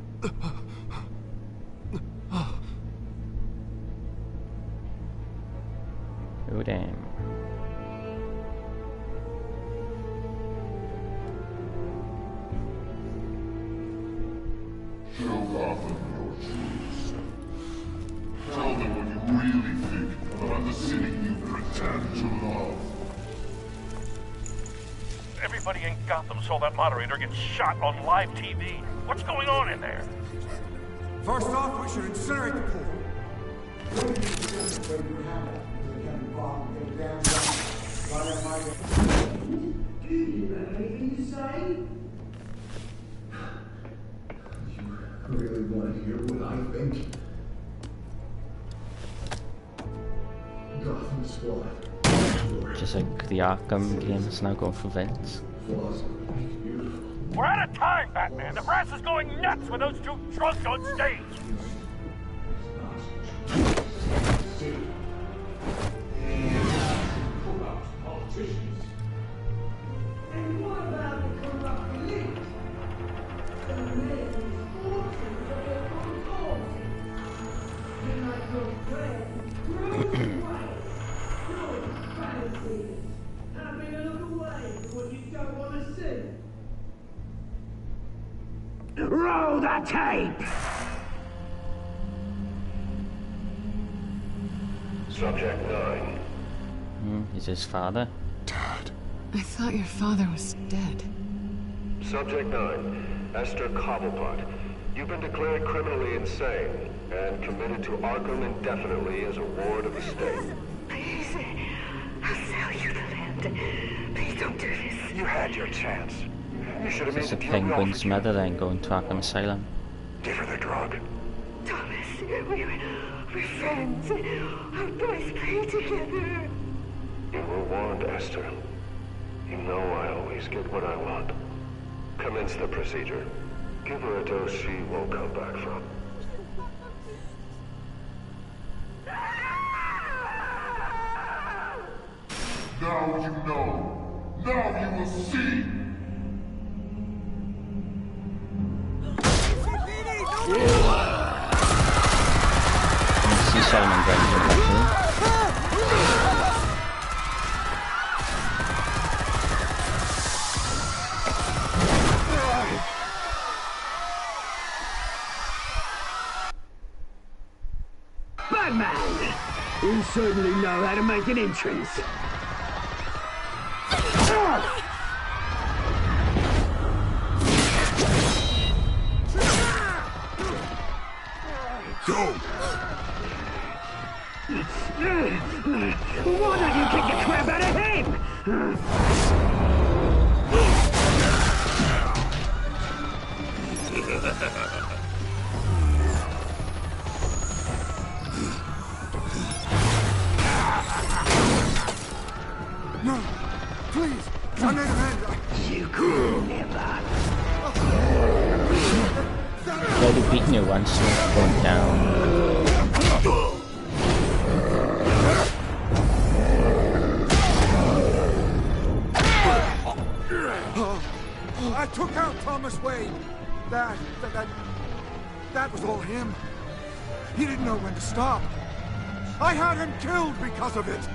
Oh damn. Show Gotham your truth. Tell them what you really think about the city Everybody in Gotham saw that moderator get shot on live TV. What's going on in there? First off, we should incinerate the pool. Do you have anything to say? You really want to hear what I think? Gotham Squad. Just like the Arkham games now going for Vince. We're out of time, Batman. The brass is going nuts with those two drunks on stage. And what about the corrupt elite? The men fortunes of their own cause. You're like your friend, growing away, growing fantasies, having a look away from what you don't want to see. Roll the tape! Subject 9. He's his father. I thought your father was dead. Subject 9. Esther Cobblepot. You've been declared criminally insane and committed to Arkham indefinitely as a ward of the state. Please, I'll sell you the land. Please don't do this. You had your chance. You should have made It's the a deal Penguin's mother then going to Arkham Asylum. Give her the drug. Thomas, we're friends. Our boys play together. You were warned, Esther. You know I always get what I want. Commence the procedure. Give her a dose she won't come back from. Now you know. Now you will see. You see Simon going in that room. Batman! You certainly know how to make an entrance. Go! Why don't you kick the crap out of him? No, please, I made an end. You could never. They've already beaten you once, so it's going down. I took out Thomas Wayne. That was all him. He didn't know when to stop. I had him killed because of it.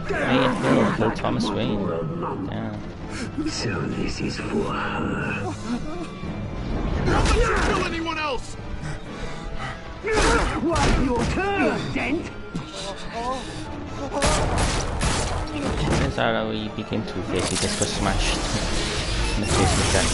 Hey, you killed Thomas Wayne. Yeah. So this is for her. Don't let you kill anyone else! What's your turn, Dent? Is that how he became Two-Face? He just got smashed in the face with that.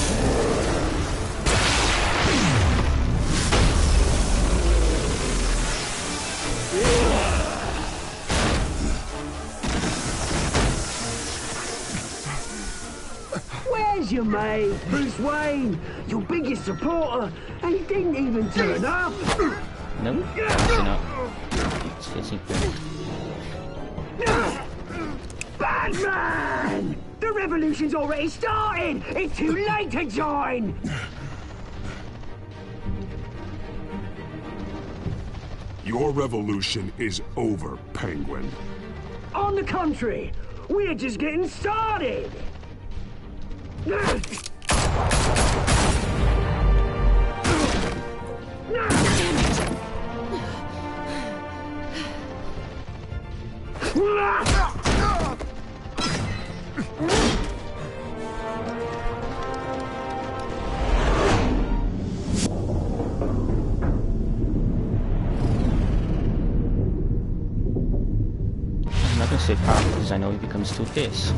Where's your mate, Bruce Wayne? Your biggest supporter, and he didn't even turn up. Nope, actually not. It's facing through. Batman! The revolution's already started! It's too late to join! Your revolution is over, Penguin. On the contrary, we're just getting started! I'm not gonna say part of because I know he becomes Two-Face.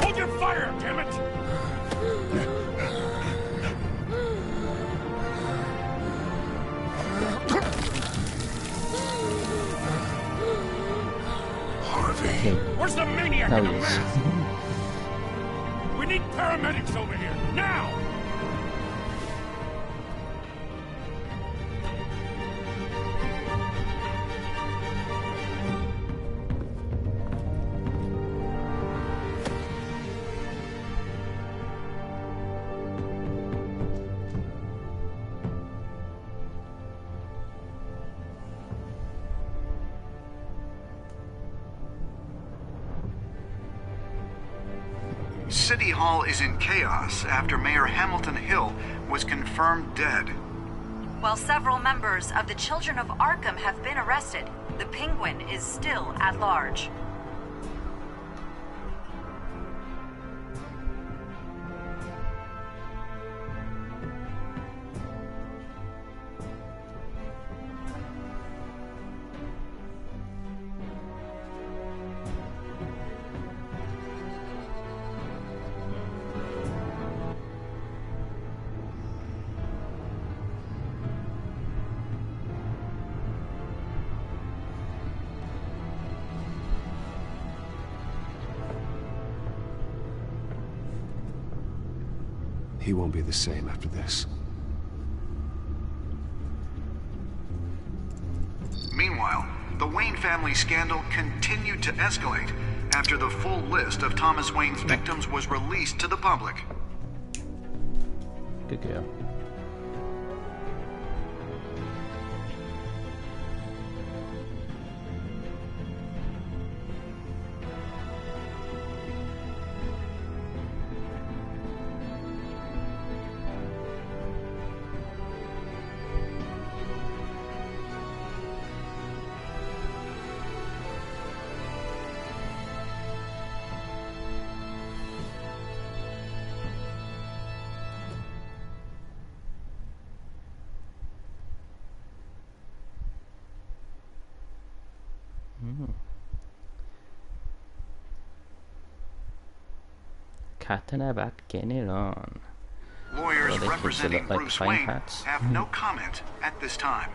Hold your fire, damn it! Harvey. Where's the maniac in the mask? We need paramedics over here, now! City Hall is in chaos after Mayor Hamilton Hill was confirmed dead. While several members of the Children of Arkham have been arrested, the Penguin is still at large. He won't be the same after this. Meanwhile, the Wayne family scandal continued to escalate after the full list of Thomas Wayne's victims was released to the public. Good girl. Cat in a back, getting it on. Lawyers representing like Bruce fine Wayne hats. have no comment at this time.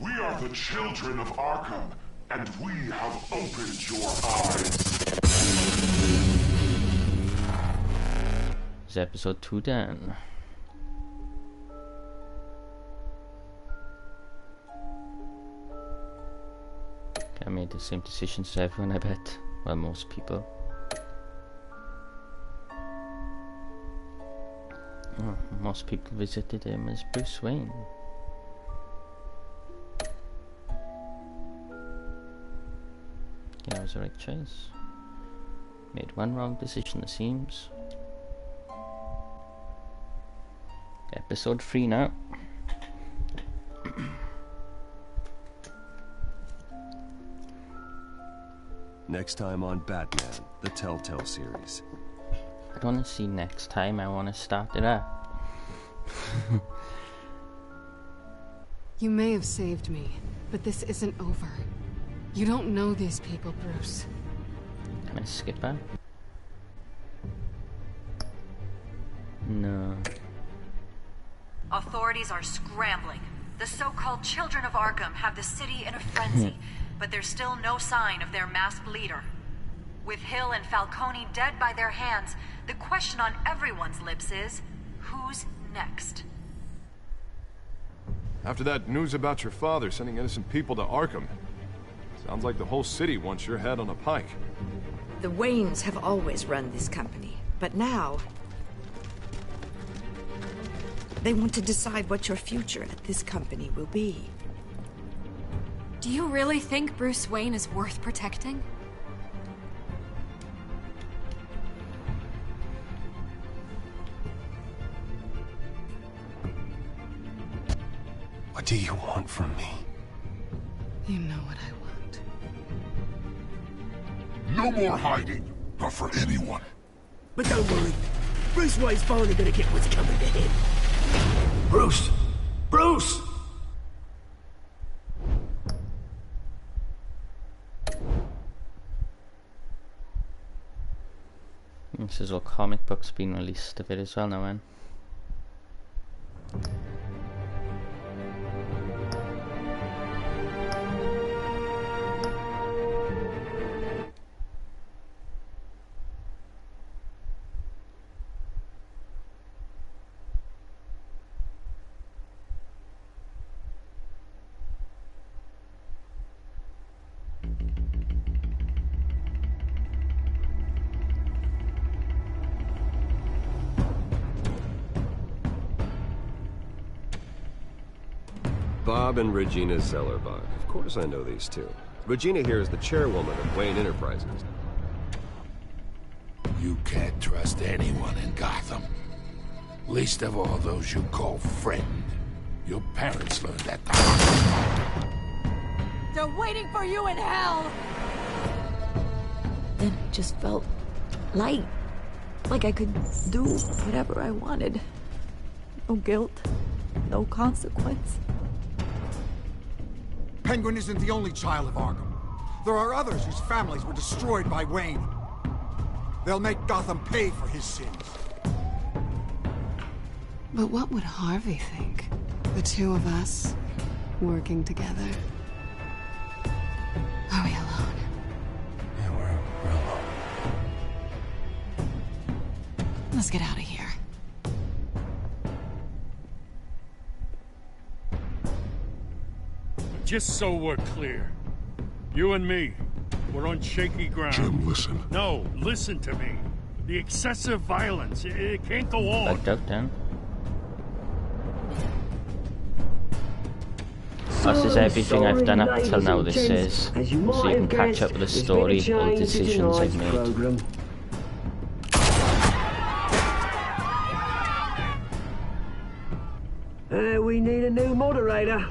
We are the children of Arkham, and we have opened your eyes. Is episode 2 done? I made the same decisions as everyone, I bet. Well, most people. Oh, most people visited him as Bruce Wayne. Yeah, it was the right choice. Made one wrong decision, it seems. Episode 3 now. Next time on Batman, the Telltale series. I don't want to see next time, I want to start it up. You may have saved me, but this isn't over. You don't know these people, Bruce. Can I skip that? No. Authorities are scrambling. The so-called Children of Arkham have the city in a frenzy, but there's still no sign of their masked leader. With Hill and Falcone dead by their hands, the question on everyone's lips is, who's next? After that news about your father sending innocent people to Arkham, sounds like the whole city wants your head on a pike. The Waynes have always run this company, but now they want to decide what your future at this company will be. Do you really think Bruce Wayne is worth protecting? What do you want from me? You know what I want. No more hiding, not for anyone. But don't worry. Bruce Wayne's finally gonna get what's coming to him. Bruce! Bruce! This is what comic books being released of it as well now, man. Bob and Regina Zellerbach. Of course I know these two. Regina here is the chairwoman of Wayne Enterprises. You can't trust anyone in Gotham. Least of all those you call friend. Your parents learned that the hard way. They're waiting for you in hell! Then it just felt light. Like I could do whatever I wanted. No guilt, no consequence. Penguin isn't the only child of Arkham. There are others whose families were destroyed by Wayne. They'll make Gotham pay for his sins. But what would Harvey think? The two of us, working together? Are we alone? Yeah, we're alone. Let's get out of here. Just so we're clear, you and me, we're on shaky ground. Jim, listen. No, listen to me. The excessive violence, it can't go on. Backed up then. This is everything I've done up till now, this is. So you can catch up with the story, all the decisions I've made. We need a new moderator.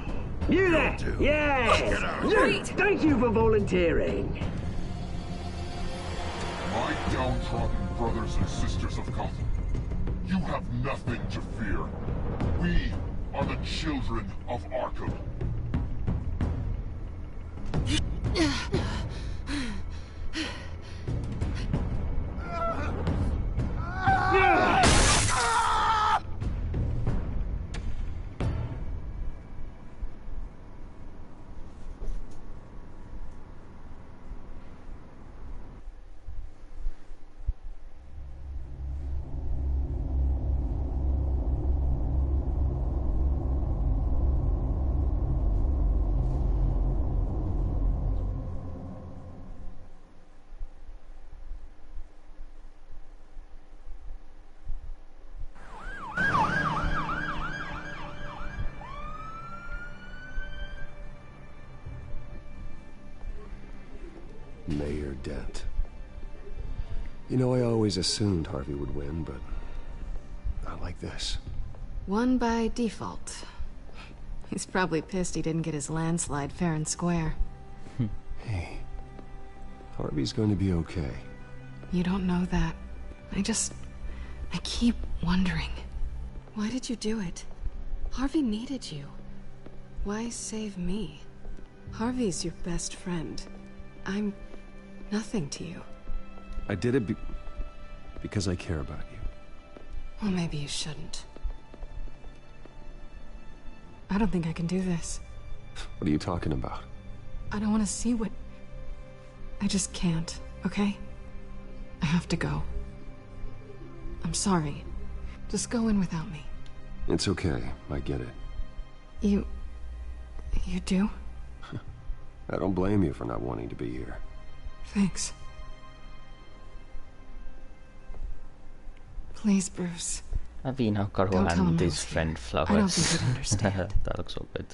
You there? Yeah! Wait! Thank you for volunteering. My downtrodden brothers and sisters of Gotham, you have nothing to fear. We are the children of Arkham. Mayor Dent. You know, I always assumed Harvey would win, but not like this. Won by default. He's probably pissed he didn't get his landslide fair and square. Hey, Harvey's going to be okay. You don't know that. I keep wondering. Why did you do it? Harvey needed you. Why save me? Harvey's your best friend. I'm nothing to you. I did it because I care about you. Well, maybe you shouldn't. I don't think I can do this. What are you talking about? I don't want to see what... I just can't, okay? I have to go. I'm sorry. Just go in without me. It's okay. I get it. You do? I don't blame you for not wanting to be here. Thanks. Please, Bruce. Have you now got to hand his friend flowers? I don't think he'd understand. That looks so good.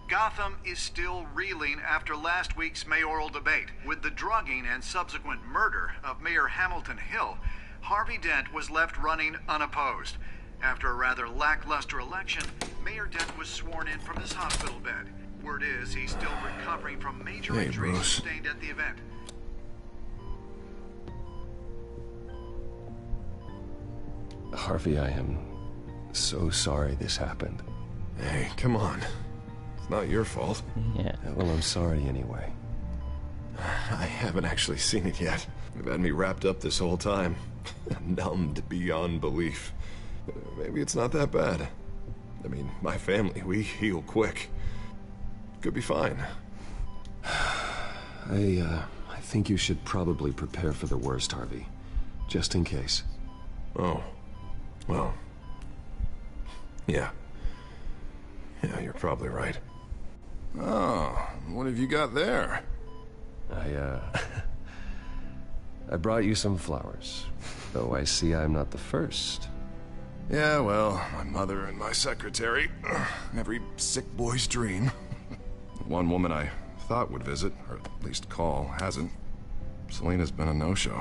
Gotham is still reeling after last week's mayoral debate. With the drugging and subsequent murder of Mayor Hamilton Hill, Harvey Dent was left running unopposed. After a rather lackluster election, Mayor Dent was sworn in from his hospital bed. Word is he's still recovering from major injuries Bruce. sustained at the event. Harvey, I am so sorry this happened. Hey, come on. It's not your fault. Yeah. Well, I'm sorry anyway. I haven't actually seen it yet. They've had me wrapped up this whole time. Numbed beyond belief. Maybe it's not that bad. I mean, my family, we heal quick. Could be fine. I think you should probably prepare for the worst, Harvey. Just in case. Oh. Well. Yeah. Yeah, you're probably right. Oh, what have you got there? I brought you some flowers. Though I see I'm not the first. Yeah, well, my mother and my secretary. Every sick boy's dream. One woman I thought would visit, or at least call, hasn't. Selena's been a no-show.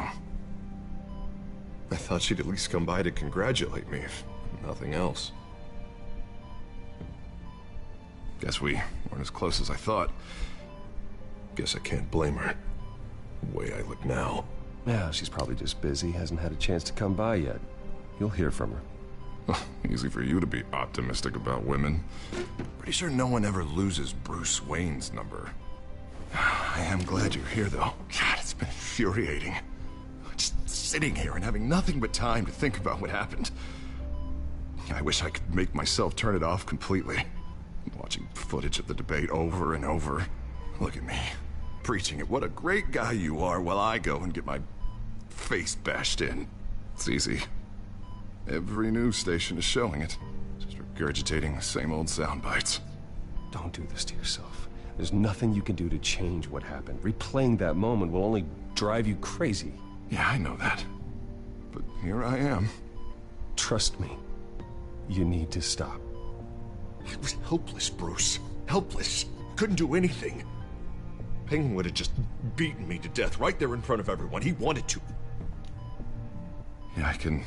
I thought she'd at least come by to congratulate me, if nothing else. Guess we weren't as close as I thought. Guess I can't blame her. The way I look now. Yeah, she's probably just busy, hasn't had a chance to come by yet. You'll hear from her. Easy for you to be optimistic about women. Pretty sure no one ever loses Bruce Wayne's number. I am glad you're here, though. God, it's been infuriating. Just sitting here and having nothing but time to think about what happened. I wish I could make myself turn it off completely. Watching footage of the debate over and over. Look at me, preaching at what a great guy you are while I go and get my face bashed in. It's easy. Every news station is showing it. Just regurgitating the same old sound bites. Don't do this to yourself. There's nothing you can do to change what happened. Replaying that moment will only drive you crazy. Yeah, I know that. But here I am. Trust me. You need to stop. I was helpless, Bruce. Helpless. Couldn't do anything. Penguin would have just beaten me to death right there in front of everyone. He wanted to. Yeah, I can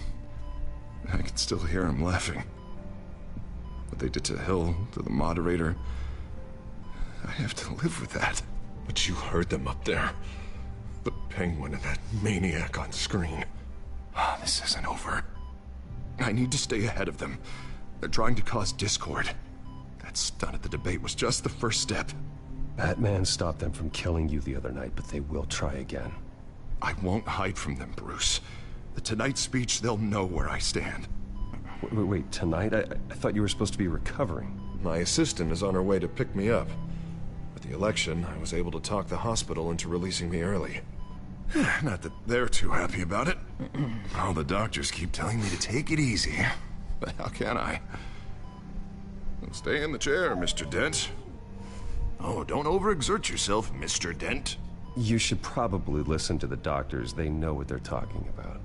still hear him laughing. What they did to Hill, to the moderator. I have to live with that. But you heard them up there. The Penguin and that maniac on screen. This isn't over. I need to stay ahead of them. They're trying to cause discord. That stunt at the debate was just the first step. Batman stopped them from killing you the other night, but they will try again. I won't hide from them, Bruce. The Tonight speech, they'll know where I stand. Wait, tonight? I thought you were supposed to be recovering. My assistant is on her way to pick me up. At the election, I was able to talk the hospital into releasing me early. Not that they're too happy about it. All the doctors keep telling me to take it easy. But how can I? Stay in the chair, Mr. Dent. Oh, don't overexert yourself, Mr. Dent. You should probably listen to the doctors. They know what they're talking about.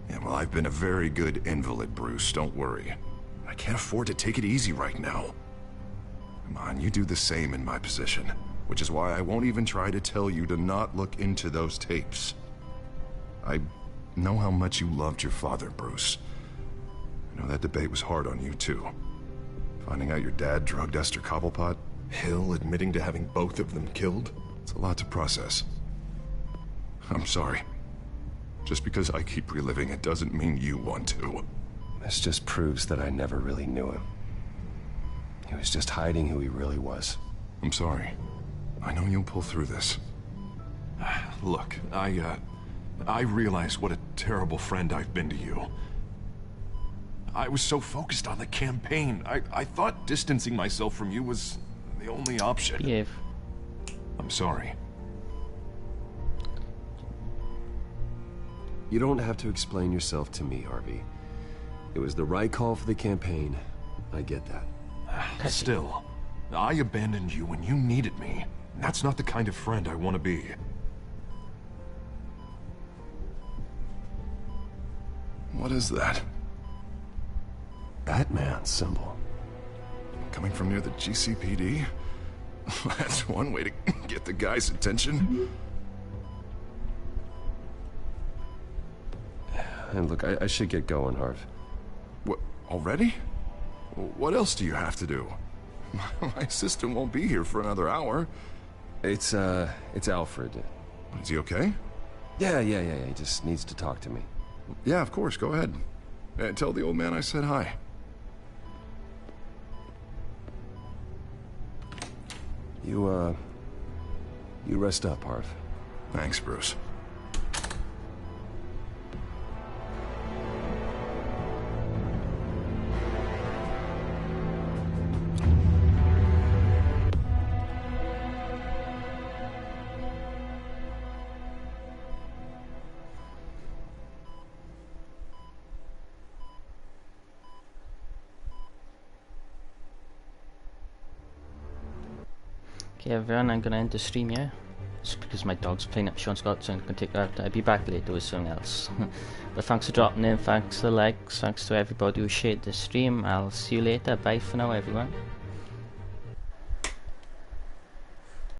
Yeah, well, I've been a very good invalid, Bruce. Don't worry. I can't afford to take it easy right now. Come on, you do the same in my position. Which is why I won't even try to tell you to not look into those tapes. I know how much you loved your father, Bruce. I know that debate was hard on you, too. Finding out your dad drugged Esther Cobblepot, Hill admitting to having both of them killed, it's a lot to process. I'm sorry. Just because I keep reliving it doesn't mean you want to. This just proves that I never really knew him. He was just hiding who he really was. I'm sorry. I know you'll pull through this. Look, I realize what a terrible friend I've been to you. I was so focused on the campaign. I thought distancing myself from you was the only option. Yeah. I'm sorry. You don't have to explain yourself to me, Harvey. It was the right call for the campaign. I get that. Still, I abandoned you when you needed me. That's not the kind of friend I want to be. What is that? Batman symbol. Coming from near the GCPD? That's one way to get the guy's attention. And look, I should get going, Harv. What? Already? What else do you have to do? My assistant won't be here for another hour. It's Alfred. Is he okay? Yeah. He just needs to talk to me. Yeah, of course. Go ahead. Tell the old man I said hi. You rest up, Harv. Thanks, Bruce. Okay everyone, I'm gonna end the stream here. Just because my dog's playing up Sean Scott, so I'm gonna take that. I'll be back later with something else. But thanks for dropping in, thanks for the likes, thanks to everybody who shared the stream. I'll see you later. Bye for now everyone.